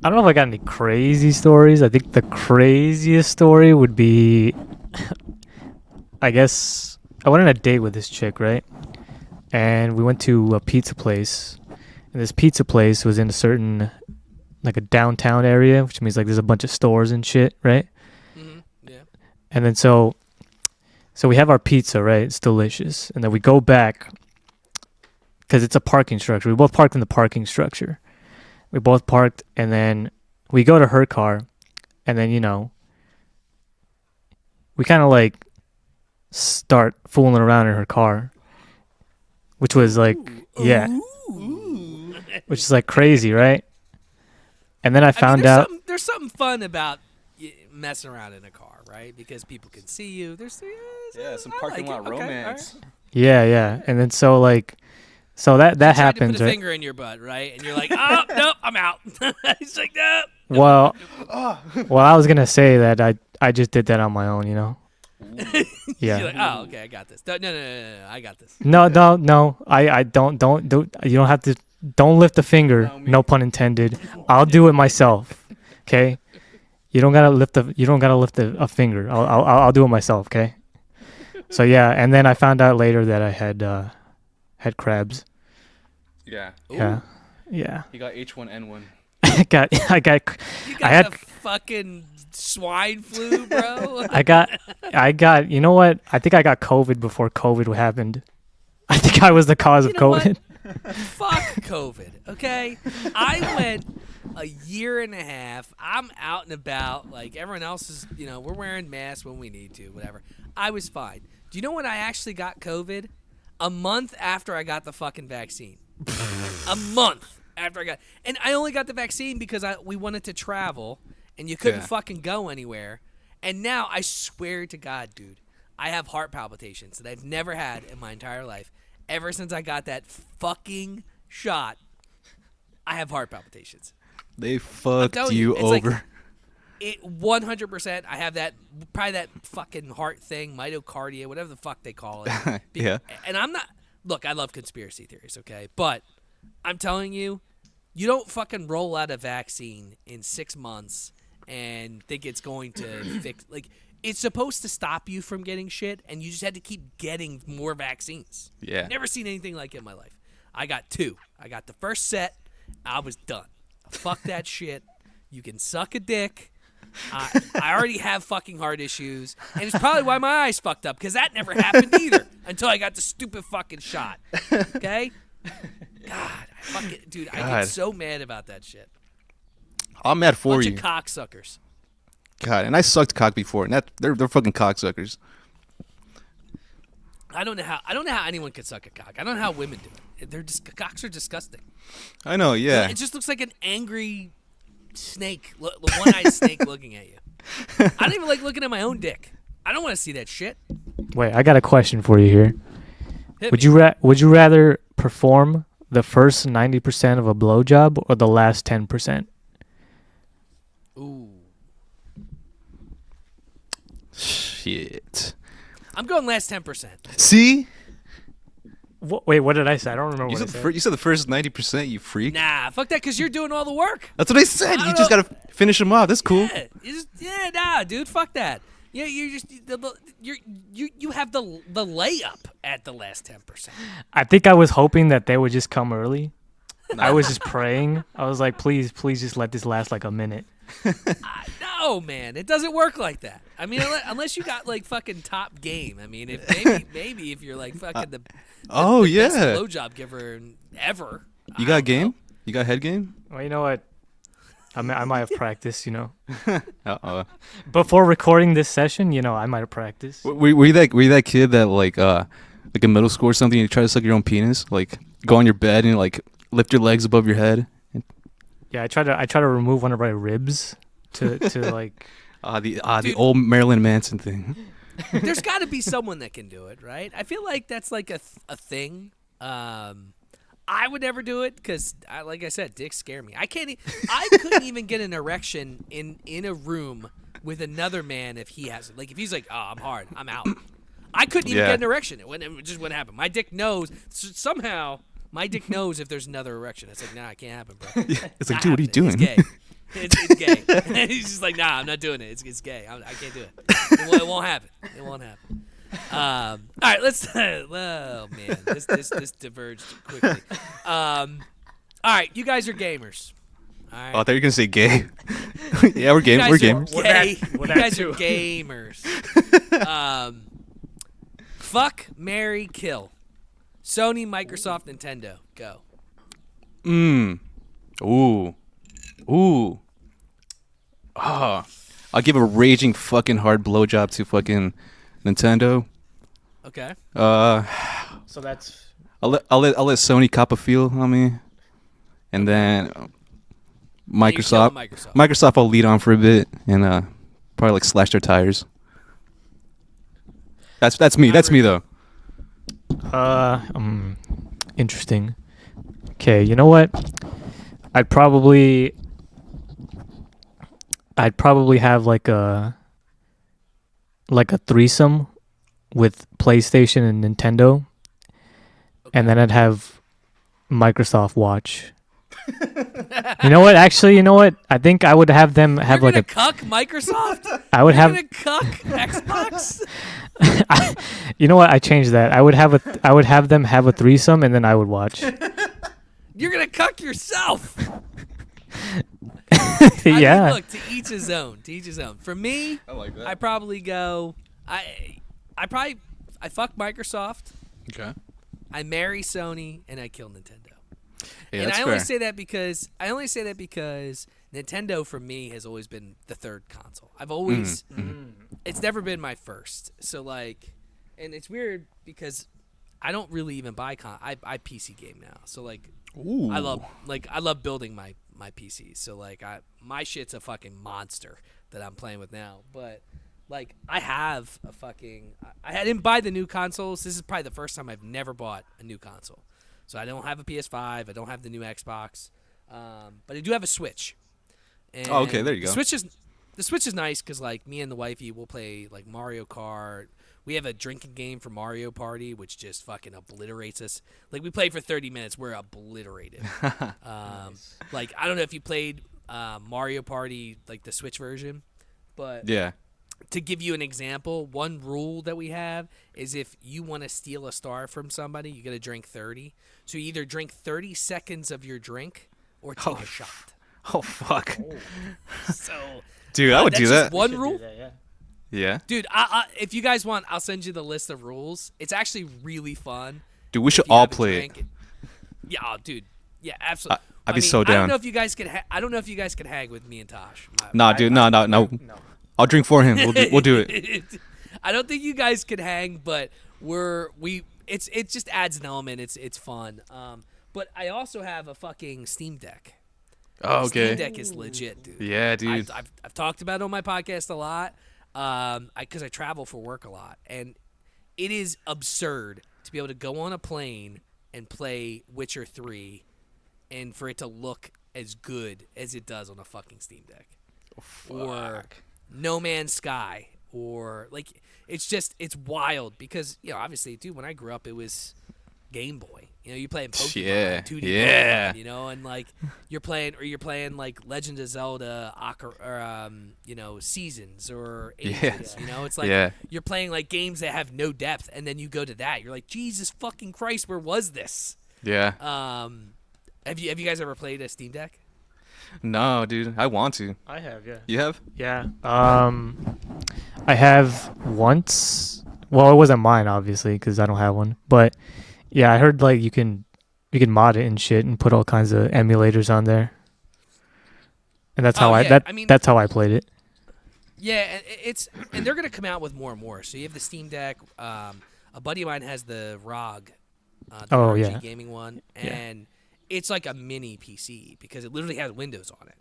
Speaker 4: I don't know if I got any crazy stories. I think the craziest story would be, I guess, I went on a date with this chick, right? And we went to a pizza place. And this pizza place was in a certain, like a downtown area, which means like there's a bunch of stores and shit, right?
Speaker 2: Mm-hmm. Yeah.
Speaker 4: And then so we have our pizza, right? It's delicious. And then we go back because it's a parking structure. We both parked in the parking structure. We both parked, and then we go to her car, and then, we kind of like start fooling around in her car, which was like, which is like crazy, right? And then I found out
Speaker 2: there's something fun about messing around in a car, right? Because people can see you. There's
Speaker 3: some parking lot romance.
Speaker 2: Okay,
Speaker 4: yeah. And then so that happens,
Speaker 2: to put a
Speaker 4: right?
Speaker 2: finger in your butt, right? And you're like, "Oh, no, I'm out." He's like, "No."
Speaker 4: Well, I was gonna say that I just did that on my own, Yeah.
Speaker 2: You're like, oh, okay, I got this. No, I got this.
Speaker 4: No. I don't do. You don't have to. Don't lift a finger.
Speaker 3: No, me.
Speaker 4: No pun intended. I'll do it myself. Okay. You don't gotta lift a finger. I'll do it myself. Okay. So yeah, and then I found out later that I had crabs.
Speaker 3: Yeah.
Speaker 4: Yeah. Yeah.
Speaker 3: He got H1N1.
Speaker 4: I got.
Speaker 2: You
Speaker 4: I
Speaker 2: got
Speaker 4: had.
Speaker 2: the fucking swine flu, bro.
Speaker 4: I got. You know what? I think I got COVID before COVID happened. I think I was the cause of
Speaker 2: You know what?
Speaker 4: COVID.
Speaker 2: Fuck COVID, okay? I went a year and a half. I'm out and about. Like, everyone else is, we're wearing masks when we need to, whatever. I was fine. Do you know when I actually got COVID? A month after I got the fucking vaccine. A month after I got. And I only got the vaccine because we wanted to travel, and you couldn't fucking go anywhere. And now, I swear to God, dude, I have heart palpitations that I've never had in my entire life. Ever since I got that fucking shot, I have heart palpitations.
Speaker 3: They fucked
Speaker 2: you,
Speaker 3: you over.
Speaker 2: Like, it 100%. I have probably that fucking heart thing, myocardia, whatever the fuck they call it.
Speaker 3: Yeah.
Speaker 2: And I'm not. Look, I love conspiracy theories, okay, but I'm telling you, you don't fucking roll out a vaccine in 6 months and think it's going to fix. Like, it's supposed to stop you from getting shit, and you just had to keep getting more vaccines.
Speaker 3: Yeah.
Speaker 2: Never seen anything like it in my life. I got 2. I got the first set. I was done. Fuck that shit. You can suck a dick. I already have fucking heart issues, and it's probably why my eyes fucked up, because that never happened either until I got the stupid fucking shot. Okay? God, dude, I get so mad about that shit.
Speaker 3: I'm mad for
Speaker 2: Bunch
Speaker 3: you.
Speaker 2: of cocksuckers.
Speaker 3: God, and I sucked cock before, and they're fucking cocksuckers.
Speaker 2: I don't know how anyone could suck a cock. I don't know how women do it. Cocks are disgusting.
Speaker 3: I know, yeah.
Speaker 2: It just looks like an angry snake, one-eyed snake looking at you. I don't even like looking at my own dick. I don't want to see that shit.
Speaker 4: Wait, I got a question for you here.
Speaker 2: Hit
Speaker 4: Would
Speaker 2: me.
Speaker 4: you rather perform the first 90% of a blowjob or the last 10%?
Speaker 2: Ooh.
Speaker 3: Shit.
Speaker 2: I'm going last 10%.
Speaker 3: See?
Speaker 4: Wait, what did I say? I don't remember
Speaker 3: You
Speaker 4: what I
Speaker 3: said,
Speaker 4: said.
Speaker 3: you said the first 90%, you freak.
Speaker 2: Nah, fuck that, because you're doing all the work.
Speaker 3: That's what I said.
Speaker 2: I
Speaker 3: You
Speaker 2: don't
Speaker 3: just
Speaker 2: know.
Speaker 3: gotta finish them off. That's cool.
Speaker 2: Nah, dude, fuck that. Yeah, you have the layup at the last 10%.
Speaker 4: I think I was hoping that they would just come early. I was just praying. I was like, please just let this last like a minute.
Speaker 2: No, man, it doesn't work like that. I mean, unless you got like fucking top game. I mean, if maybe if you're like fucking the best blowjob giver ever.
Speaker 3: You got game? You got head game?
Speaker 4: Well, you know what? I might have practiced,
Speaker 3: Uh-oh.
Speaker 4: Before recording this session, I might have practiced.
Speaker 3: Were you that kid that like in middle school or something, you try to suck your own penis? Like go on your bed and like lift your legs above your head?
Speaker 4: Yeah, I try to remove one of my ribs to like
Speaker 3: the old Marilyn Manson thing.
Speaker 2: There's got to be someone that can do it, right? I feel like that's like a thing. I would never do it because, like I said, dicks scare me. I couldn't even get an erection in a room with another man if he has it. Like if he's like, "Oh, I'm hard, I'm out." I couldn't even get an erection. It just wouldn't happen. My dick knows somehow. My dick knows if there's another erection. It's like, nah, it can't happen, bro.
Speaker 3: It's like, dude, what are you doing?
Speaker 2: It's gay. It's gay. He's just like, nah, I'm not doing it. It's gay. I can't do it. It won't happen. It won't happen. All right, let's. Oh man, this diverged quickly. All right, you guys are gamers. All right.
Speaker 3: Oh, I thought you were gonna say gay. Yeah, we're game.
Speaker 2: You
Speaker 3: We're
Speaker 2: guys are
Speaker 3: gamers.
Speaker 2: gay.
Speaker 4: Well,
Speaker 2: You
Speaker 4: that
Speaker 2: guys
Speaker 4: too.
Speaker 2: are gamers. Fuck, marry, kill. Sony, Microsoft, Nintendo. Go.
Speaker 3: Ooh. Ah. I'll give a raging fucking hard blowjob to fucking Nintendo.
Speaker 2: Okay.
Speaker 4: So that's
Speaker 3: I'll let Sony cop a feel on me, and then Microsoft. Microsoft, I'll lead on for a bit and probably like slash their tires. That's me. That's me though.
Speaker 4: interesting. Okay, you know what? I'd probably have like like a threesome with PlayStation and Nintendo, and then I'd have Microsoft watch. You know what? Actually, you know what? I think I would have them have
Speaker 2: You're
Speaker 4: like
Speaker 2: gonna cuck Microsoft?
Speaker 4: I would
Speaker 2: You're
Speaker 4: have.
Speaker 2: gonna cuck Xbox?
Speaker 4: You know what? I changed that. I would have them have a threesome, and then I would watch.
Speaker 2: You're gonna cuck yourself.
Speaker 4: Yeah.
Speaker 2: I mean, look, to each his own. To each his own. For me,
Speaker 3: I like that.
Speaker 2: I probably go. I fuck Microsoft.
Speaker 3: Okay.
Speaker 2: I marry Sony, and I kill Nintendo.
Speaker 3: Yeah,
Speaker 2: And
Speaker 3: that's
Speaker 2: I
Speaker 3: fair.
Speaker 2: only say that because Nintendo for me has always been the third console. I've always it's never been my first. So like, and it's weird because I don't really even buy I PC game now. So like,
Speaker 3: Ooh.
Speaker 2: I love building my PCs. So like, my shit's a fucking monster that I'm playing with now. But like, I have a fucking I didn't buy the new consoles. This is probably the first time I've never bought a new console. So I don't have a PS5. I don't have the new Xbox, but I do have a Switch. And
Speaker 3: Oh, okay, there you go.
Speaker 2: The Switch is nice because like me and the wifey will play like Mario Kart. We have a drinking game for Mario Party, which just fucking obliterates us. Like we play for 30 minutes, we're obliterated. Like I don't know if you played Mario Party, like the Switch version, but
Speaker 3: Yeah.
Speaker 2: to give you an example, one rule that we have is if you want to steal a star from somebody, you got to drink 30. So you either drink 30 seconds of your drink or take a shot.
Speaker 3: Oh fuck.
Speaker 2: So,
Speaker 3: Dude, I would
Speaker 2: that's
Speaker 3: do
Speaker 2: just
Speaker 3: that.
Speaker 2: one rule.
Speaker 3: Yeah.
Speaker 2: Dude, if you guys want, I'll send you the list of rules. It's actually really fun.
Speaker 3: Dude, we should
Speaker 2: if you
Speaker 3: all
Speaker 2: have a
Speaker 3: play
Speaker 2: drink. Yeah, dude. Yeah, absolutely.
Speaker 3: I'd be
Speaker 2: mean,
Speaker 3: so
Speaker 2: I don't
Speaker 3: down.
Speaker 2: know if you guys could. I don't know if you guys could hang with me and Tosh.
Speaker 3: Nah, dude, no. I'll drink for him. We'll do it.
Speaker 2: I don't think you guys could hang, but it just adds an element. It's fun. But I also have a fucking Steam Deck.
Speaker 3: Oh, okay.
Speaker 2: Steam Deck is legit, dude.
Speaker 3: Yeah, dude.
Speaker 2: I've talked about it on my podcast a lot, because I travel for work a lot, and it is absurd to be able to go on a plane and play Witcher 3, and for it to look as good as it does on a fucking Steam Deck, or No Man's Sky, or like it's wild because obviously, dude, when I grew up, it was Game Boy. You playing Pokemon,
Speaker 3: Yeah,
Speaker 2: 2D
Speaker 3: yeah.
Speaker 2: Pokemon, and like you're playing like Legend of Zelda, or Seasons or Ages. It's like you're playing like games that have no depth, and then you go to that, you're like, Jesus fucking Christ, where was this?
Speaker 3: Yeah.
Speaker 2: Have you guys ever played a Steam Deck?
Speaker 3: No, dude. I want to.
Speaker 4: I have, yeah.
Speaker 3: You have?
Speaker 4: Yeah. I have once. Well, it wasn't mine, obviously, because I don't have one. But yeah, I heard like you can mod it and shit and put all kinds of emulators on there. And that's how that's how I played it.
Speaker 2: Yeah, and they're gonna come out with more and more. So you have the Steam Deck. A buddy of mine has the ROG, the ROG gaming one, and it's like a mini PC because it literally has Windows on it.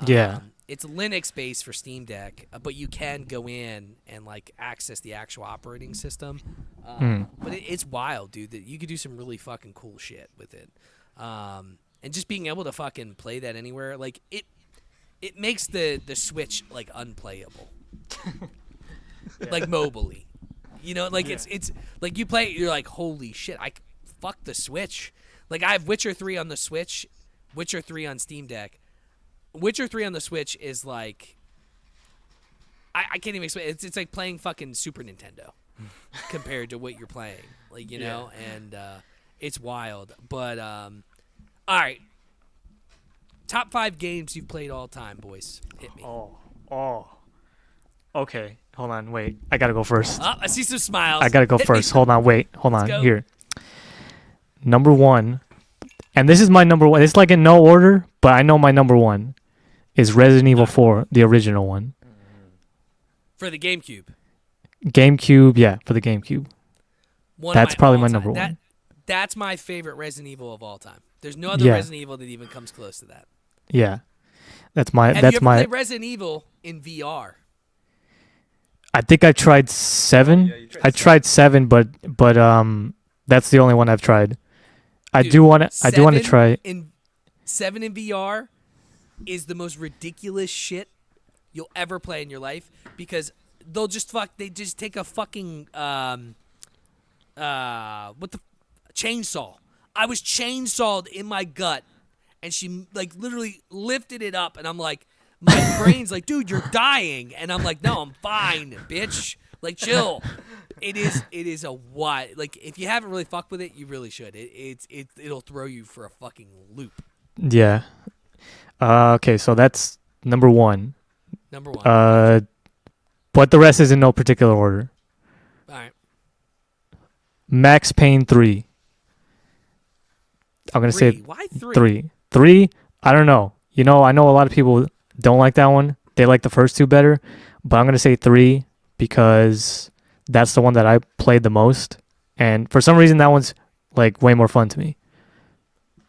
Speaker 4: Yeah.
Speaker 2: It's Linux based for Steam Deck, but you can go in and like access the actual operating system. But it's wild, dude. That you could do some really fucking cool shit with it. And just being able to fucking play that anywhere, like it makes the Switch like unplayable, like mobily. It's like you play it, you're like, holy shit, fuck the Switch. Like I have Witcher 3 on the Switch, Witcher 3 on Steam Deck. Witcher 3 on the Switch is like I can't even explain. It's like playing fucking Super Nintendo compared to what you're playing. Like, and it's wild. But all right. Top 5 games you've played all time, boys. Hit me.
Speaker 4: Oh. Okay. Hold on. Wait. I gotta go first.
Speaker 2: Oh, I see some smiles.
Speaker 4: I gotta go
Speaker 2: Hit
Speaker 4: first.
Speaker 2: me.
Speaker 4: Hold on. Wait. Hold on.
Speaker 2: go.
Speaker 4: Here. Number 1. And this is my number 1. It's like in no order, but I know my number 1 is Resident Evil 4, the original one.
Speaker 2: For the GameCube.
Speaker 4: GameCube, yeah, for the GameCube. That's probably my number 1.
Speaker 2: That's my favorite Resident Evil of all time. There's no other Resident Evil that even comes close to that.
Speaker 4: Yeah. That's my
Speaker 2: Have you ever played Resident Evil in VR?
Speaker 4: I think I tried 7.
Speaker 3: Yeah, you tried
Speaker 4: I tried 7, but that's the only one I've tried. I do want to try
Speaker 2: 7 in VR is the most ridiculous shit you'll ever play in your life because they'll just they just take a fucking chainsaw. I was chainsawed in my gut, and she like literally lifted it up, and I'm like, my brain's like, dude, you're dying, and I'm like, no, I'm fine, bitch. Like, chill. It is a what? Like, if you haven't really fucked with it, you really should. It'll throw you for a fucking loop.
Speaker 4: Yeah. Okay, so that's number 1.
Speaker 2: Number 1.
Speaker 4: But the rest is in no particular order.
Speaker 2: All right.
Speaker 4: Max Payne 3. I'm gonna say
Speaker 2: Why 3?
Speaker 4: 3. 3. I don't know. I know a lot of people don't like that one. They like the first 2 better, but I'm gonna say 3 because that's the one that I played the most, and for some reason that one's like way more fun to me.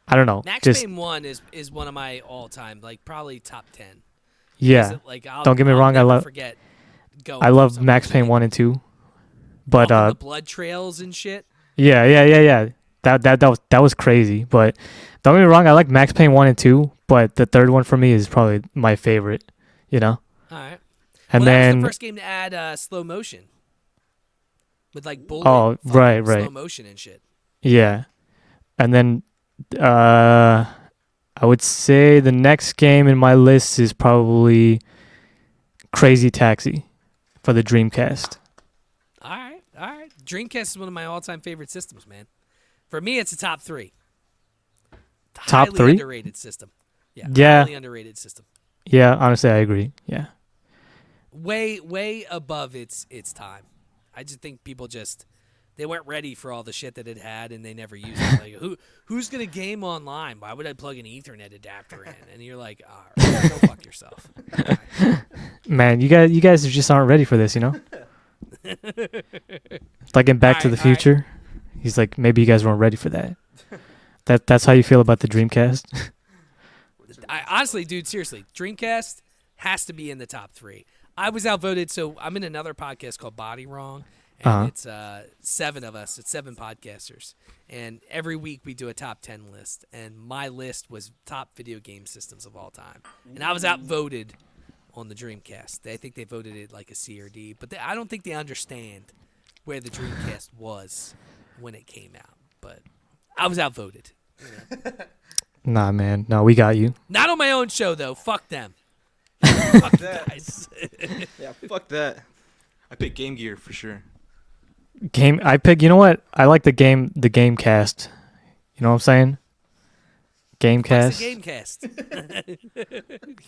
Speaker 4: I don't know.
Speaker 2: Max Payne 1 is one of my all-time, like probably top 10.
Speaker 4: Yeah.
Speaker 2: Like,
Speaker 4: don't get me wrong.
Speaker 2: I love
Speaker 4: Max Payne 1 and 2, but
Speaker 2: the blood trails and shit.
Speaker 4: Yeah. That was crazy. But don't get me wrong. I like Max Payne 1 and 2, but the third one for me is probably my favorite.
Speaker 2: All right.
Speaker 4: And
Speaker 2: that
Speaker 4: then
Speaker 2: was the first game to add slow motion with like bullet.
Speaker 4: Right.
Speaker 2: Slow motion and shit.
Speaker 4: Yeah, and then I would say the next game in my list is probably Crazy Taxi for the Dreamcast.
Speaker 2: All right. Dreamcast is one of my all-time favorite systems, man. For me, it's a top 3.
Speaker 4: Top
Speaker 2: highly
Speaker 4: 3?
Speaker 2: Underrated system. Yeah. Highly underrated system.
Speaker 4: Yeah, honestly, I agree. Yeah.
Speaker 2: Way above its time. I just think people they weren't ready for all the shit that it had, and they never used it. Like, who's gonna game online? Why would I plug an Ethernet adapter in? And you're like, all right, go fuck yourself. Right.
Speaker 4: Man, you guys just aren't ready for this, Like in Back to the Future, he's like, maybe you guys weren't ready for that. That's how you feel about the Dreamcast.
Speaker 2: Honestly, dude, seriously, Dreamcast has to be in the top 3. I was outvoted, so I'm in another podcast called Body Wrong, and it's 7 of us. It's 7 podcasters, and every week we do a top 10 list, and my list was top video game systems of all time, and I was outvoted on the Dreamcast. I think they voted it like a C or D, but I don't think they understand where the Dreamcast was when it came out, but I was outvoted.
Speaker 4: Nah, man. No, we got you.
Speaker 2: Not on my own show, though. Fuck them. Fuck
Speaker 3: that.
Speaker 2: Guys.
Speaker 3: Yeah, fuck that. I pick Game Gear for sure.
Speaker 4: I pick. You know what? I like the game cast. You know what I'm saying? Gamecast.
Speaker 2: Gamecast.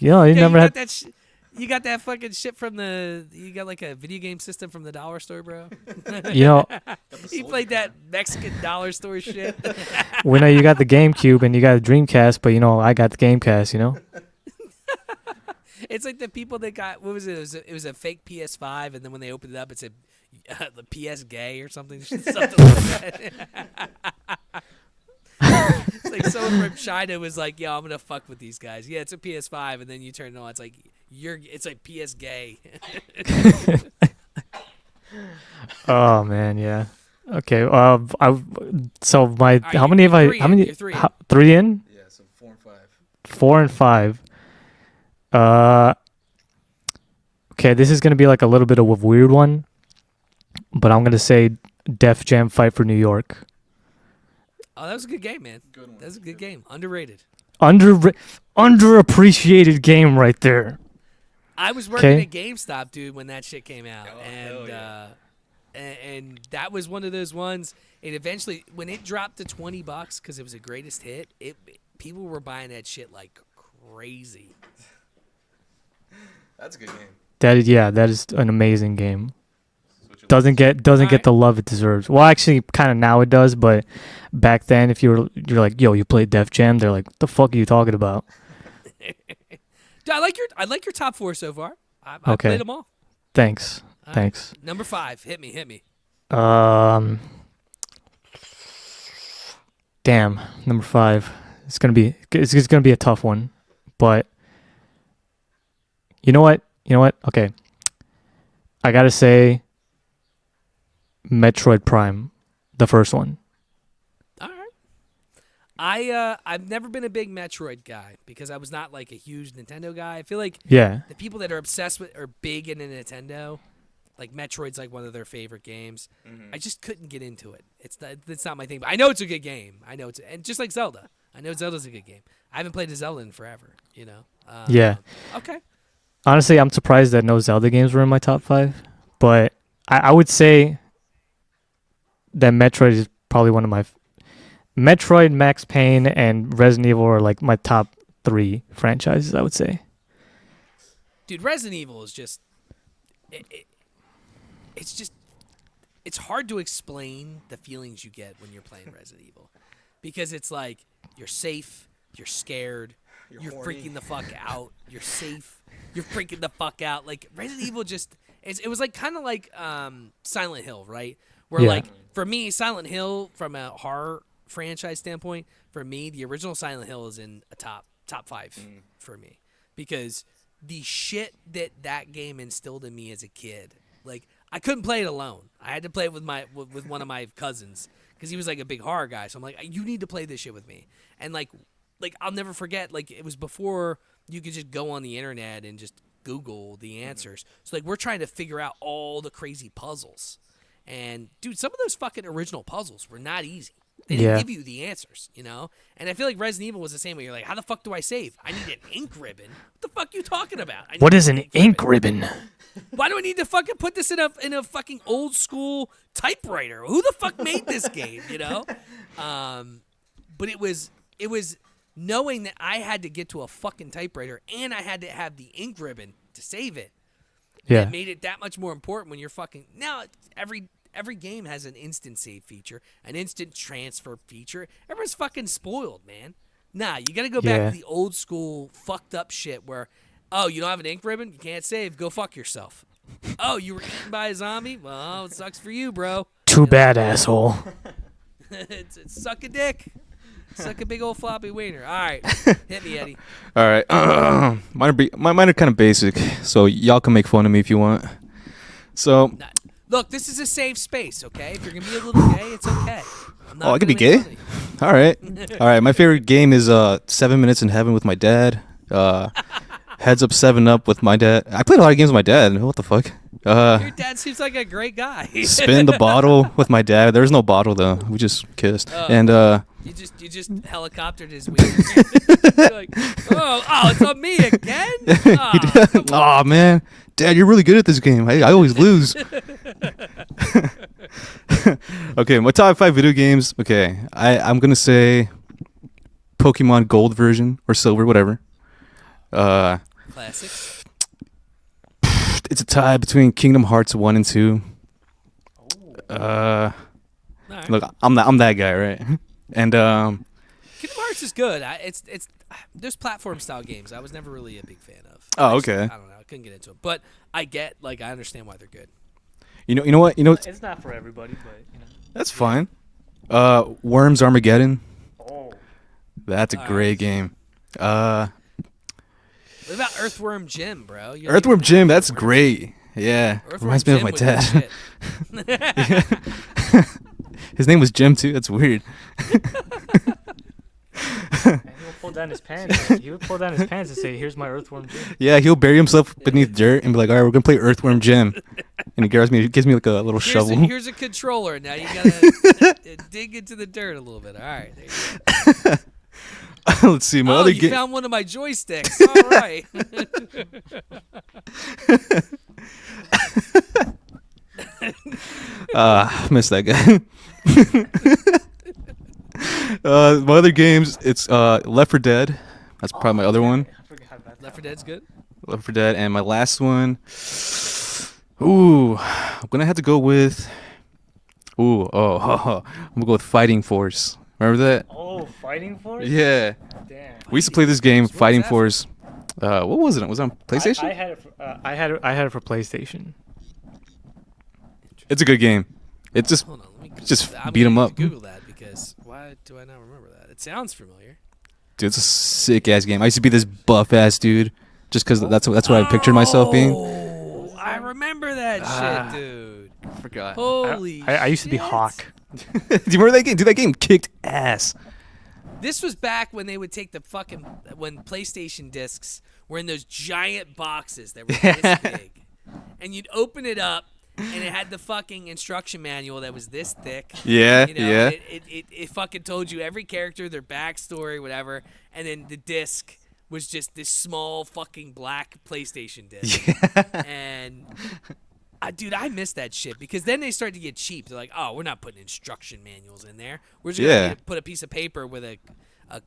Speaker 4: You never had
Speaker 2: that. You got that fucking shit from you got like a video game system from the dollar store, bro.
Speaker 4: You
Speaker 2: played that Mexican dollar store shit.
Speaker 4: We know you got the GameCube and you got the Dreamcast, but I got the Gamecast.
Speaker 2: It's like the people that got, what was it? It was a fake PS5, and then when they opened it up, it said the PS gay or something like that. It's like someone from China was like, "Yo, I'm gonna fuck with these guys." Yeah, it's a PS5, and then you turn it on, it's like it's like PS gay.
Speaker 4: Oh man, yeah. Okay. So my
Speaker 2: right,
Speaker 4: how many have I? How many?
Speaker 2: You're 3
Speaker 4: 3 in?
Speaker 3: Yeah, so 4 and 5.
Speaker 4: 4 and 5. Okay, this is gonna be like a little bit of a weird one, but I'm gonna say Def Jam Fight for New York.
Speaker 2: Oh, that was a good game, man.
Speaker 3: Good one.
Speaker 2: That was a good game. Underrated.
Speaker 4: Underappreciated game right there.
Speaker 2: I was working at GameStop, dude, when that shit came out, and that was one of those ones. And eventually, when it dropped to $20 because it was a greatest hit, people were buying that shit like crazy.
Speaker 3: That's a good game.
Speaker 4: That is an amazing game. Doesn't get the love it deserves. Well, actually, kind of now it does, but back then, if you're like, yo, you played Def Jam, they're like, the fuck are you talking about?
Speaker 2: I like your top 4 so far. I
Speaker 4: Okay.
Speaker 2: played them all.
Speaker 4: Thanks.
Speaker 2: All
Speaker 4: Thanks.
Speaker 2: Right. Number 5, hit me.
Speaker 4: Damn, number 5. It's gonna be a tough one, but you know what? Okay, I gotta say, Metroid Prime, the first one.
Speaker 2: All right. I've never been a big Metroid guy because I was not like a huge Nintendo guy. I feel like
Speaker 4: Yeah.
Speaker 2: the people that are obsessed with or big into Nintendo, Like Metroid's like one of their favorite games.
Speaker 3: Mm-hmm.
Speaker 2: I just couldn't get into it. It's not my thing. But I know it's a good game. And just like Zelda, I know Zelda's a good game. I haven't played a Zelda in forever. You know.
Speaker 4: Yeah.
Speaker 2: Okay.
Speaker 4: Honestly, I'm surprised that no Zelda games were in my top 5. But I would say that Metroid is probably one of my... Metroid, Max Payne, and Resident Evil are like my top 3 franchises, I would say.
Speaker 2: Dude, Resident Evil is just... It's hard to explain the feelings you get when you're playing Resident Evil. Because it's like, you're safe, you're scared, you're freaking the fuck out, you're safe, you're freaking the fuck out. Like, Resident Evil just... It was like kind of like Silent Hill, right? Where like, for me, Silent Hill, from a horror franchise standpoint, for me, the original Silent Hill is in a top 5 for me. Because the shit that game instilled in me as a kid, like, I couldn't play it alone. I had to play it with one of my cousins because he was like a big horror guy. So I'm like, you need to play this shit with me. And like I'll never forget. Like, it was before you could just go on the internet and just Google the answers. So like, we're trying to figure out all the crazy puzzles. And dude, some of those fucking original puzzles were not easy. They didn't give you the answers, you know? And I feel like Resident Evil was the same way. You're like, how the fuck do I save? I need an ink ribbon. What the fuck are you talking about?
Speaker 4: What is an ink ribbon?
Speaker 2: Why do I need to fucking put this in a fucking old school typewriter? Who the fuck made this game, you know? But it was knowing that I had to get to a fucking typewriter and I had to have the ink ribbon to save it.
Speaker 4: Yeah.
Speaker 2: It made it that much more important when you're fucking... Now, every game has an instant save feature, an instant transfer feature. Everyone's fucking spoiled, man. Nah, you gotta go back to the old school fucked up shit where, oh, you don't have an ink ribbon? You can't save. Go fuck yourself. Oh, you were eaten by a zombie? Well, it sucks for you, bro.
Speaker 4: Too bad, asshole.
Speaker 2: it's suck a dick. Suck a big old floppy wiener. All right. Hit me, Eddie.
Speaker 3: All right. Mine are kind of basic, so y'all can make fun of me if you want. So...
Speaker 2: Nah, look, this is a safe space, okay? If you're going to be a little gay, it's okay.
Speaker 3: I could be gay? All right. All right. My favorite game is 7 Minutes in Heaven with my dad. Heads Up 7 Up with my dad. I played a lot of games with my dad. What the fuck?
Speaker 2: Your dad seems like a great guy.
Speaker 3: Spin the bottle with my dad. There was no bottle though. We just kissed. And
Speaker 2: you just helicoptered his wiener. You're like, oh, it's on me again.
Speaker 3: Oh man, Dad, you're really good at this game. I always lose. Okay, my top 5 video games. Okay, I'm gonna say Pokemon Gold version or Silver, whatever.
Speaker 2: Classic.
Speaker 3: It's a tie between Kingdom Hearts 1 and 2.
Speaker 2: Right.
Speaker 3: Look, I'm that guy, right? And
Speaker 2: Kingdom Hearts is good. It's there's platform style games I was never really a big fan of.
Speaker 3: Oh, okay.
Speaker 2: I don't know. I couldn't get into them, but I understand why they're good.
Speaker 3: You know what?
Speaker 4: It's not for everybody, but you know.
Speaker 3: That's fine. Worms Armageddon.
Speaker 4: Oh.
Speaker 3: That's a great game.
Speaker 2: What about Earthworm Jim, bro?
Speaker 3: Earthworm Jim, that's great. Yeah. Reminds me of my dad. His name was Jim too. That's weird.
Speaker 4: And he would pull down his pants. He would pull down his pants and say, "Here's my Earthworm Jim."
Speaker 3: Yeah, he'll bury himself beneath dirt and be like, "All right, we're gonna play Earthworm Jim," and he gives me like a little shovel.
Speaker 2: Here's a controller. Now you gotta dig into the dirt a little bit. All right. There you go.
Speaker 3: Let's see. My other
Speaker 2: you
Speaker 3: game.
Speaker 2: found one of my joysticks. All right.
Speaker 3: Missed that guy. My other games, it's Left 4 Dead. That's probably my other one.
Speaker 4: I forgot about that.
Speaker 2: Left 4 Dead's good.
Speaker 3: Left 4 Dead, and my last one. Ooh, I'm gonna have to go with. I'm gonna go with Fighting Force. Remember that?
Speaker 4: Oh, Fighting Force?
Speaker 3: Yeah.
Speaker 4: Damn.
Speaker 3: We used to play this game,
Speaker 2: What was
Speaker 3: Fighting
Speaker 2: that
Speaker 3: Force. What was it? Was it on PlayStation?
Speaker 4: I had it. I had it for PlayStation.
Speaker 3: It's a good game. It just
Speaker 2: Hold on, let me
Speaker 3: just
Speaker 2: I'm
Speaker 3: beat 'em
Speaker 2: gonna
Speaker 3: up.
Speaker 2: Google that because why do I not remember that? It sounds familiar.
Speaker 3: Dude, it's a sick ass game. I used to be this buff ass dude, just because that's what I pictured myself being.
Speaker 2: Oh, I remember that shit, dude.
Speaker 3: I forgot.
Speaker 2: Holy
Speaker 4: I used to be
Speaker 2: shit.
Speaker 4: Hawk.
Speaker 3: Do you remember that game? Dude, that game kicked ass.
Speaker 2: This was back when they would take when PlayStation discs were in those giant boxes that were this big, and you'd open it up, and it had the fucking instruction manual that was this thick.
Speaker 3: Yeah,
Speaker 2: You know,
Speaker 3: yeah.
Speaker 2: It fucking told you every character, their backstory, whatever, and then the disc was just this small fucking black PlayStation disc. And dude, I miss that shit because then they started to get cheap. They're like, oh, we're not putting instruction manuals in there. We're just gonna put a piece of paper with a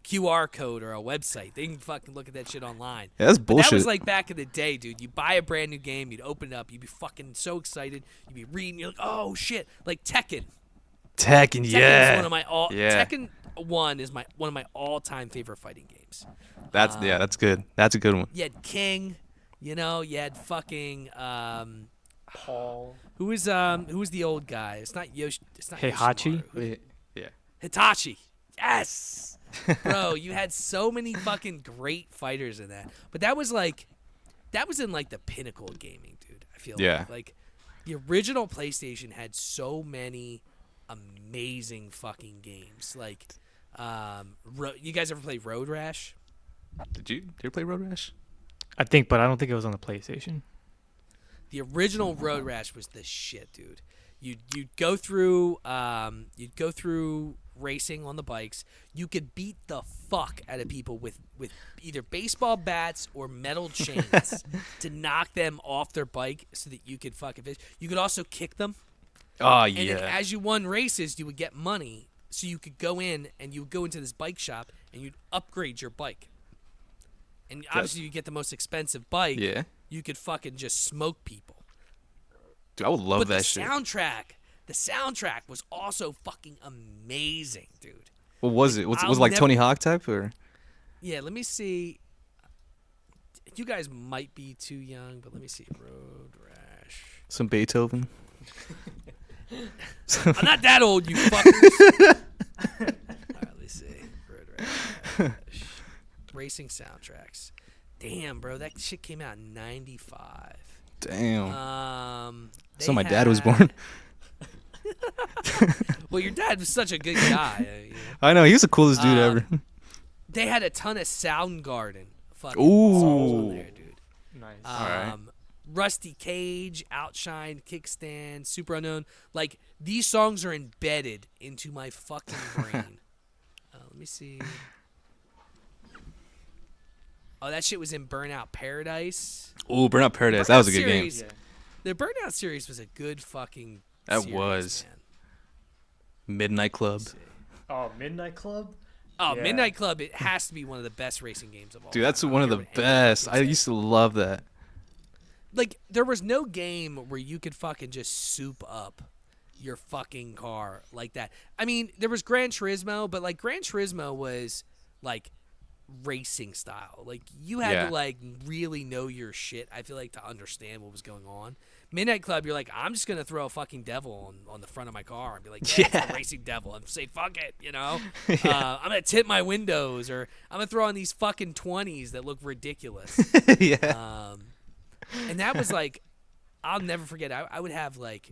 Speaker 2: QR code or a website. They can fucking look at that shit online.
Speaker 3: Yeah, that's
Speaker 2: But
Speaker 3: bullshit.
Speaker 2: that was like back in the day, dude. You buy a brand new game, you'd open it up, you'd be fucking so excited. You'd be reading, you're like, oh shit, like Tekken.
Speaker 3: Tekken,
Speaker 2: Is
Speaker 3: yeah.
Speaker 2: one of my
Speaker 3: Yeah.
Speaker 2: Tekken 1 is one of my all-time favorite fighting games.
Speaker 3: That's good. That's a good one.
Speaker 2: You had King, you know. You had fucking
Speaker 4: Paul.
Speaker 2: who was the old guy? It's not Yoshi. It's not
Speaker 4: Heihachi?
Speaker 2: Yoshimaru.
Speaker 3: Yeah.
Speaker 2: Hitachi. Yes, bro. You had so many fucking great fighters in that. But that was in like the pinnacle of gaming, dude. I feel like the original PlayStation had so many amazing fucking games. Like, you guys ever play Road Rash?
Speaker 3: Did you ever play Road Rash?
Speaker 4: I think, but I don't think it was on the PlayStation.
Speaker 2: The original Road Rash was the shit, dude. You'd go through racing on the bikes. You could beat the fuck out of people with either baseball bats or metal chains to knock them off their bike so that you could fucking fish. You could also kick them.
Speaker 3: Oh,
Speaker 2: And then as you won races, you would get money so you could go in and you would go into this bike shop and you'd upgrade your bike. And obviously you get the most expensive bike.
Speaker 3: Yeah.
Speaker 2: You could fucking just smoke people.
Speaker 3: Dude, I would love
Speaker 2: But
Speaker 3: that
Speaker 2: the
Speaker 3: shit.
Speaker 2: the soundtrack was also fucking amazing, dude.
Speaker 3: What was it? Was
Speaker 2: I'll
Speaker 3: it like
Speaker 2: never-
Speaker 3: Tony Hawk type or?
Speaker 2: Yeah, let me see. You guys might be too young, but let me see. Road Rash.
Speaker 3: Some Beethoven?
Speaker 2: I'm not that old, you fuckers. All right, let's see. Road Rash. Racing soundtracks. Damn, bro, that shit came out in '95.
Speaker 3: Damn.
Speaker 2: They
Speaker 3: So my dad was
Speaker 2: had-
Speaker 3: born.
Speaker 2: Well, your dad was such a good guy. You know?
Speaker 3: I know, he was the coolest dude ever.
Speaker 2: They had a ton of Soundgarden fucking
Speaker 3: Ooh.
Speaker 2: songs on there, dude.
Speaker 4: Nice.
Speaker 3: Alright.
Speaker 2: Rusty Cage, Outshine, Kickstand, Super Unknown. Like, these songs are embedded into my fucking brain. Let me see. Oh, that shit was in Burnout Paradise.
Speaker 3: Ooh, Burnout Paradise. That was a good game.
Speaker 2: series, The Burnout series was a good fucking
Speaker 3: That
Speaker 2: series,
Speaker 3: was.
Speaker 2: man.
Speaker 3: Midnight Club.
Speaker 4: Oh, Midnight Club?
Speaker 2: Oh,
Speaker 4: Yeah.
Speaker 2: Midnight Club, it has to be one of the best racing games of all
Speaker 3: Dude,
Speaker 2: time.
Speaker 3: that's
Speaker 2: I don't
Speaker 3: one of
Speaker 2: care
Speaker 3: the
Speaker 2: what anyone
Speaker 3: best.
Speaker 2: fucking
Speaker 3: I
Speaker 2: says.
Speaker 3: used to love that.
Speaker 2: Like, there was no game where you could fucking just soup up your fucking car like that. I mean, there was Gran Turismo, but like Gran Turismo was like racing style. Like, you had
Speaker 3: Yeah.
Speaker 2: to like really know your shit, I feel like, to understand what was going on. Midnight Club, you're like, I'm just gonna throw a fucking devil on the front of my car and be like, yeah, it's the racing devil, and say fuck it, you know. I'm gonna tint my windows, or I'm gonna throw on these fucking 20s that look ridiculous.
Speaker 3: Yeah.
Speaker 2: And that was like, I'll never forget. I would have like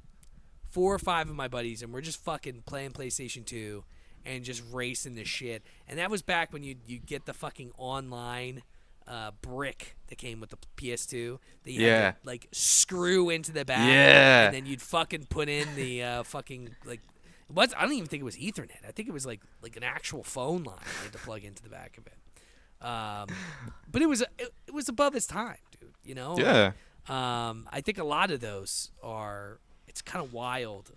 Speaker 2: 4 or 5 of my buddies, and we're just fucking playing PlayStation 2 and just racing the shit. And that was back when you get the fucking online brick that came with the PS2 that you had to like screw into the back.
Speaker 3: Yeah.
Speaker 2: And then you'd fucking put in the fucking like. I don't even think it was Ethernet. I think it was like an actual phone line I had to plug into the back of it. But it was above its time, dude. You know.
Speaker 3: Yeah.
Speaker 2: I think a lot of those are. It's kind of wild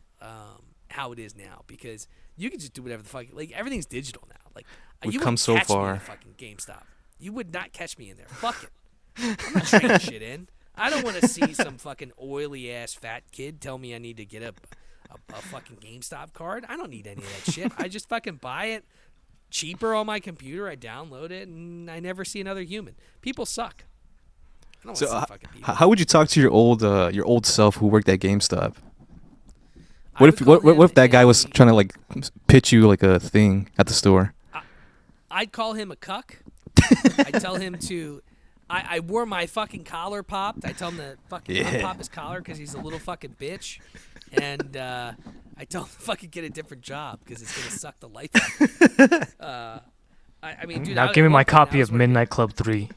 Speaker 2: how it is now, because you can just do whatever the fuck. Like, everything's digital now. Like,
Speaker 3: We've
Speaker 2: you
Speaker 3: come
Speaker 2: wouldn't
Speaker 3: so
Speaker 2: catch me in
Speaker 3: far.
Speaker 2: a fucking GameStop. You would not catch me in there. Fuck it. I'm not trading shit in. I don't want to see some fucking oily ass fat kid tell me I need to get a fucking GameStop card. I don't need any of that shit. I just fucking buy it cheaper on my computer. I download it, and I never see another human. People suck. I don't want to
Speaker 3: So,
Speaker 2: see fucking people.
Speaker 3: how would you talk to your old self who worked at GameStop?
Speaker 2: I
Speaker 3: What
Speaker 2: would call
Speaker 3: what if
Speaker 2: him
Speaker 3: that guy was
Speaker 2: a-
Speaker 3: trying to like pitch you like a thing at the store?
Speaker 2: I'd call him a cuck. I'd tell him to. I wore my fucking collar popped. I tell him to fucking unpop his collar because he's a little fucking bitch. And I tell him to fucking get a different job because it's going to suck the life out of me. I mean, dude.
Speaker 4: Now give me my copy of Midnight Club 3.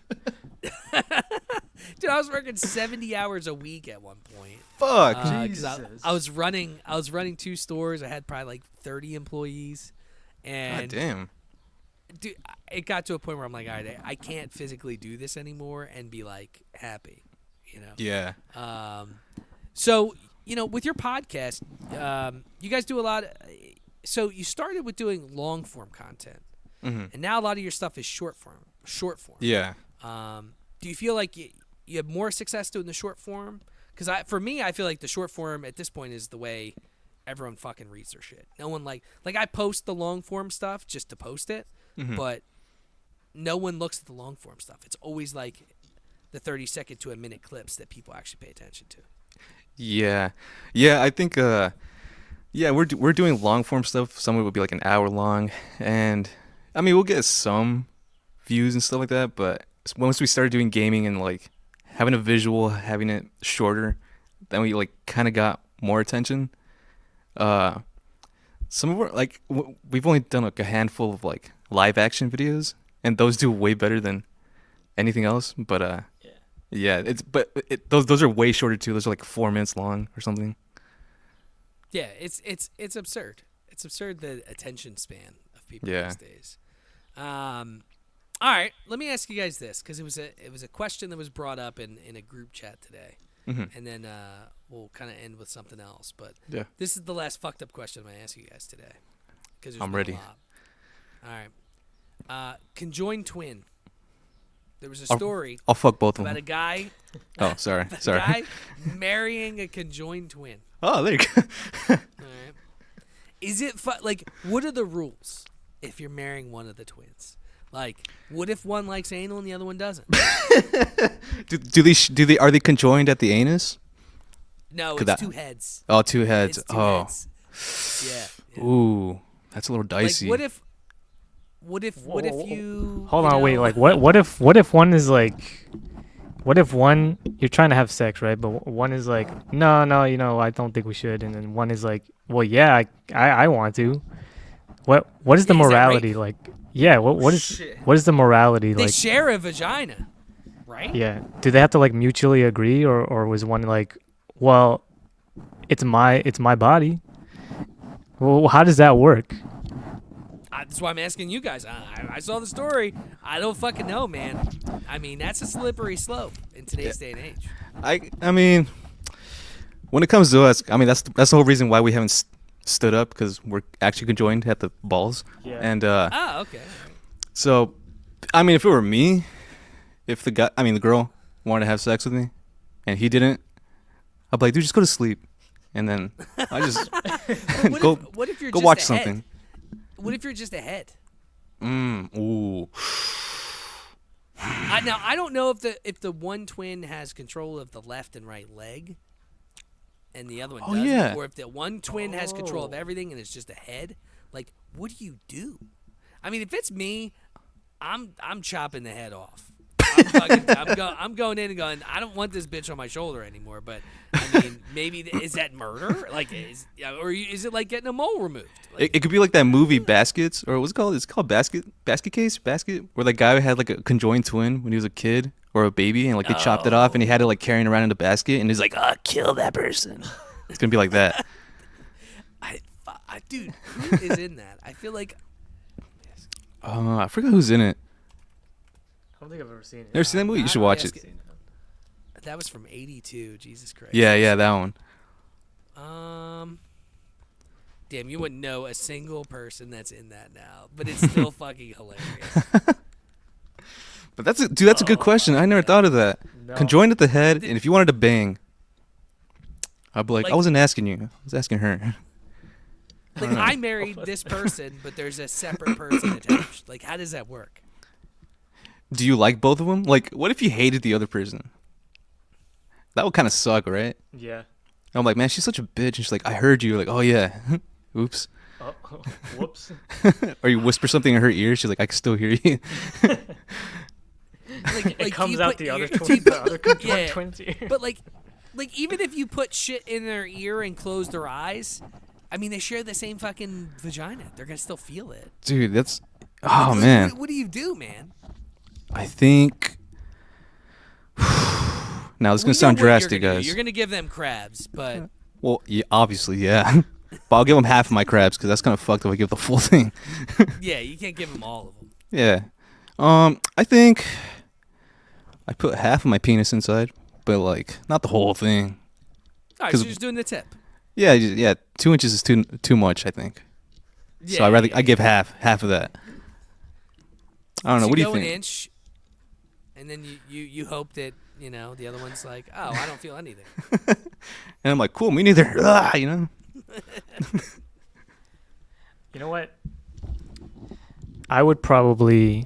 Speaker 2: Dude, I was working 70 hours a week at one point.
Speaker 3: Fuck.
Speaker 2: 'Cause I was running 2 stores. I had probably like 30 employees, and
Speaker 3: God damn.
Speaker 2: dude, it got to a point where I'm like, all right, I can't physically do this anymore and be like happy, you know.
Speaker 3: Yeah.
Speaker 2: So with your podcast, you guys do a lot. So you started with doing long form content, and now a lot of your stuff is short form.
Speaker 3: Yeah.
Speaker 2: Do you feel like you have more success doing the short form? Because for me, I feel like the short form at this point is the way everyone fucking reads their shit. No one like I post the long form stuff just to post it, but no one looks at the long form stuff. It's always like the 30-second to a minute clips that people actually pay attention to.
Speaker 3: Yeah. I think. We're doing long form stuff. Some of it will be like an hour long, and I mean we'll get some views and stuff like that. But once we started doing gaming and like having a visual, having it shorter, then we like kind of got more attention. Some of our we've only done like a handful of like live action videos, and those do way better than anything else. But those are way shorter too. Those are like 4 minutes long or something.
Speaker 2: Yeah, it's absurd. It's absurd the attention span of people these days. All right, let me ask you guys this because it was a question that was brought up in a group chat today, and then we'll kind of end with something else. But this is the last fucked up question I'm gonna ask you guys today because
Speaker 3: I'm ready.
Speaker 2: All right, conjoined twin. There was a story.
Speaker 3: I'll fuck both of
Speaker 2: about
Speaker 3: them.
Speaker 2: a guy.
Speaker 3: Oh, sorry.
Speaker 2: A guy marrying a conjoined twin.
Speaker 3: Oh, there you go.
Speaker 2: All right. Is it what are the rules if you're marrying one of the twins? Like, what if one likes anal and the other one doesn't?
Speaker 3: Are they conjoined at the anus?
Speaker 2: No, it's 2 heads.
Speaker 3: Oh, 2 heads.
Speaker 2: It's 2 heads. Yeah.
Speaker 3: Ooh, that's a little dicey.
Speaker 2: Like, what if you
Speaker 4: hold on, wait, like what if one is like, what if one you're trying to have sex, right? But one is like, no, I don't think we should, and then one is like, well, yeah, I want to. What is the morality like? Yeah, what is the morality like?
Speaker 2: They share a vagina, right?
Speaker 4: Yeah. Do they have to like mutually agree, or was one like, well, it's my body? Well, how does that work?
Speaker 2: That's why I'm asking you guys. I saw the story. I don't fucking know, man. I mean, that's a slippery slope in today's day and age.
Speaker 3: I mean, when it comes to us, I mean that's the whole reason why we haven't stood up, because we're actually conjoined at the balls.
Speaker 4: Yeah.
Speaker 3: And
Speaker 2: okay.
Speaker 3: So, I mean, if it were me, if the girl wanted to have sex with me, and he didn't, I'd be like, dude, just go to sleep, and then I just
Speaker 2: what if you're
Speaker 3: go
Speaker 2: just
Speaker 3: watch
Speaker 2: a
Speaker 3: something.
Speaker 2: Head? What if you're just a head?
Speaker 3: Ooh.
Speaker 2: Now I don't know if the one twin has control of the left and right leg, and the other one doesn't,
Speaker 3: yeah.
Speaker 2: or if the one twin has control of everything and it's just a head. Like, what do you do? I mean, if it's me, I'm chopping the head off. I'm going in and going, I don't want this bitch on my shoulder anymore. But I mean, maybe is that murder? Like, or is it like getting a mole removed? Like,
Speaker 3: It could be like that movie Baskets, or what's it called? It's called Basket Case, where the guy had like a conjoined twin when he was a kid or a baby, and like they chopped it off, and he had it like carrying around in a basket, and he's like, kill that person. It's gonna be like that.
Speaker 2: Dude, who is in that? I feel like
Speaker 3: I forgot who's in it.
Speaker 4: I don't think I've ever seen it.
Speaker 3: Never seen that movie? You should watch it.
Speaker 2: That was from '82. Jesus Christ.
Speaker 3: Yeah, that one.
Speaker 2: Damn, you wouldn't know a single person that's in that now, but it's still fucking hilarious.
Speaker 3: But that's a good question. I never thought of that. No. Conjoined at the head, and if you wanted to bang, I'd be like, I wasn't asking you. I was asking her.
Speaker 2: Like, I married this person, but there's a separate person attached. Like, how does that work?
Speaker 3: Do you like both of them? Like, what if you hated the other person? That would kind of suck, right?
Speaker 4: Yeah.
Speaker 3: I'm like, man, she's such a bitch. And she's like, I heard you. Like, oh, yeah. Oops.
Speaker 4: Oh, whoops.
Speaker 3: Or you whisper something in her ear. She's like, I can still hear you.
Speaker 4: It comes out the other twin's ear.
Speaker 2: But, like, even if you put shit in their ear and close their eyes, I mean, they share the same fucking vagina. They're going to still feel it.
Speaker 3: Dude, that's... Oh, man.
Speaker 2: What do you do, man?
Speaker 3: I think... Now, this is
Speaker 2: We
Speaker 3: going to sound
Speaker 2: know what you're
Speaker 3: drastic,
Speaker 2: gonna do.
Speaker 3: guys.
Speaker 2: You're gonna give them crabs, but
Speaker 3: Well, yeah, obviously, yeah. But I'll give them half of my crabs because that's kind of fucked if I give the full thing.
Speaker 2: yeah, you can't give them all of them.
Speaker 3: Yeah. I think I put half of my penis inside, but like not the whole thing.
Speaker 2: All right,
Speaker 3: 'Cause-
Speaker 2: so you're just doing the tip.
Speaker 3: Yeah, yeah. 2 inches is too much, I think.
Speaker 2: Yeah,
Speaker 3: So I
Speaker 2: yeah,
Speaker 3: give half of that. I don't know.
Speaker 2: So
Speaker 3: What do you
Speaker 2: go
Speaker 3: think?
Speaker 2: an inch, and then you hope that the other one's like, oh, I don't feel anything.
Speaker 3: And I'm like, cool, me neither. Ah, you know.
Speaker 4: You know what? I would probably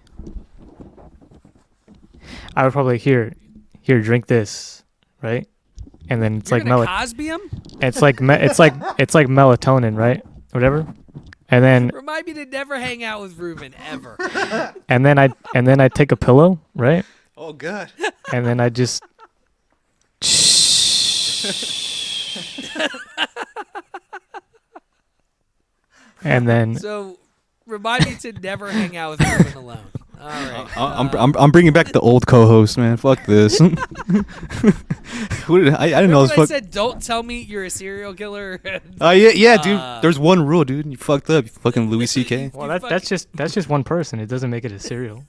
Speaker 4: here, drink this, right? And then it's
Speaker 2: You're
Speaker 4: like
Speaker 2: gonna Cosby him?
Speaker 4: it's like it's like melatonin, right? Whatever. And then
Speaker 2: Remind me to never hang out with Reuben ever.
Speaker 4: and then I take a pillow, right?
Speaker 3: Oh God.
Speaker 4: And then I just and then
Speaker 2: So remind me to never hang out with Reuben alone. All right.
Speaker 3: I'm bringing back the old co-host, man. Fuck this. Who did I didn't know
Speaker 2: Remember
Speaker 3: this.
Speaker 2: I
Speaker 3: Fuck.
Speaker 2: said, don't tell me you're a serial killer.
Speaker 3: Yeah, dude. There's one rule, dude. You fucked up. You fucking Louis C.K.
Speaker 4: well, that's just one person. It doesn't make it a serial.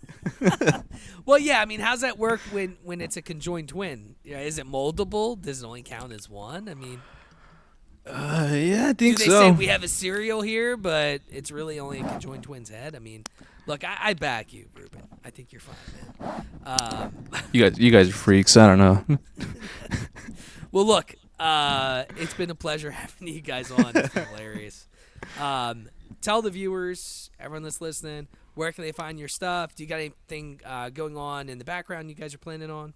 Speaker 2: Well, yeah. I mean, how's that work when it's a conjoined twin? Yeah, is it moldable? Does it only count as one? I mean,
Speaker 3: Yeah, I
Speaker 2: do
Speaker 3: think
Speaker 2: they
Speaker 3: so.
Speaker 2: say we have a serial here, but it's really only a conjoined twin's head? I mean, look, I back you, Reuben. I think you're fine, man.
Speaker 3: You guys are freaks. I don't know.
Speaker 2: Well, look, it's been a pleasure having you guys on. It's been hilarious. Tell the viewers, everyone that's listening, where can they find your stuff? Do you got anything going on in the background you guys are planning on?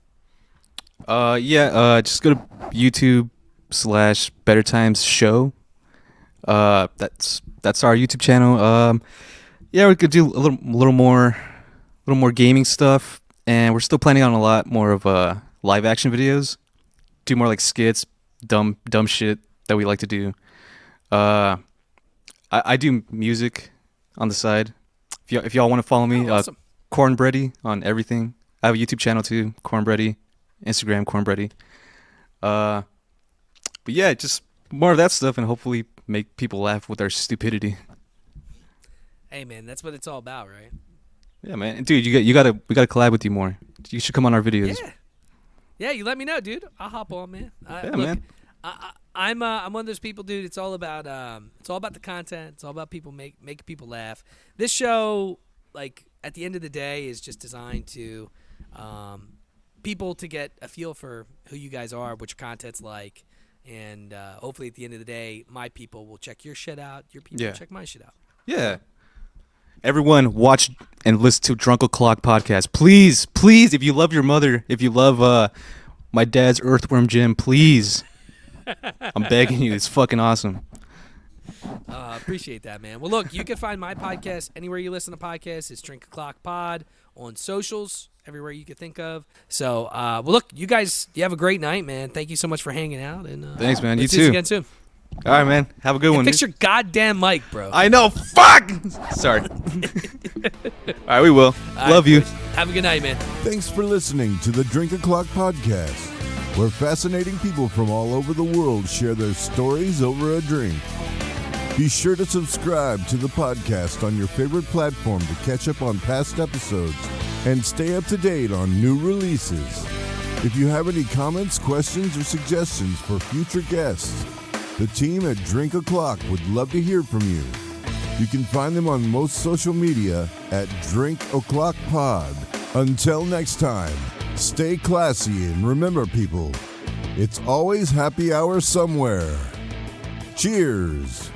Speaker 3: Just go to YouTube/Better Times Show. That's our YouTube channel. Yeah, we could do a little more gaming stuff, and we're still planning on a lot more of live action videos. Do more like skits, dumb shit that we like to do. I do music on the side. If y'all want to follow me,
Speaker 2: Awesome.
Speaker 3: Cornbready on everything. I have a YouTube channel too, Cornbready, Instagram Cornbready. But yeah, just more of that stuff, and hopefully make people laugh with our stupidity.
Speaker 2: Hey, man, that's what it's all about, right?
Speaker 3: Yeah, man, dude, we gotta collab with you more. You should come on our videos.
Speaker 2: Yeah, you let me know, dude. I'll hop on, man.
Speaker 3: Yeah,
Speaker 2: look,
Speaker 3: man.
Speaker 2: I'm one of those people, dude. It's all about the content. It's all about people making people laugh. This show, like at the end of the day, is just designed to people to get a feel for who you guys are, what your content's like, and hopefully at the end of the day, my people will check your shit out. Your people will check my shit out.
Speaker 3: Yeah. Everyone, watch and listen to Ckock podcast. Please, if you love your mother, if you love my dad's Earthworm Jim, please. I'm begging you. It's fucking awesome.
Speaker 2: Appreciate that, man. Well, look, you can find my podcast anywhere you listen to podcasts. It's Ckock Pod on socials, everywhere you could think of. So, well, look, you guys, you have a great night, man. Thank you so much for hanging out. And
Speaker 3: Thanks, man. You
Speaker 2: let's do this
Speaker 3: too.
Speaker 2: again soon.
Speaker 3: All right, man. Have a good one.
Speaker 2: Fix
Speaker 3: dude.
Speaker 2: your goddamn mic, bro.
Speaker 3: I know. Fuck. Sorry. All right, we will.
Speaker 2: All
Speaker 3: Love
Speaker 2: right,
Speaker 3: you.
Speaker 2: boys. Have a good night, man.
Speaker 1: Thanks for listening to the Ckock podcast, where fascinating people from all over the world share their stories over a drink. Be sure to subscribe to the podcast on your favorite platform to catch up on past episodes and stay up to date on new releases. If you have any comments, questions, or suggestions for future guests, the team at Ckock would love to hear from you. You can find them on most social media at Ckock Pod. Until next time, stay classy and remember, people, it's always happy hour somewhere. Cheers.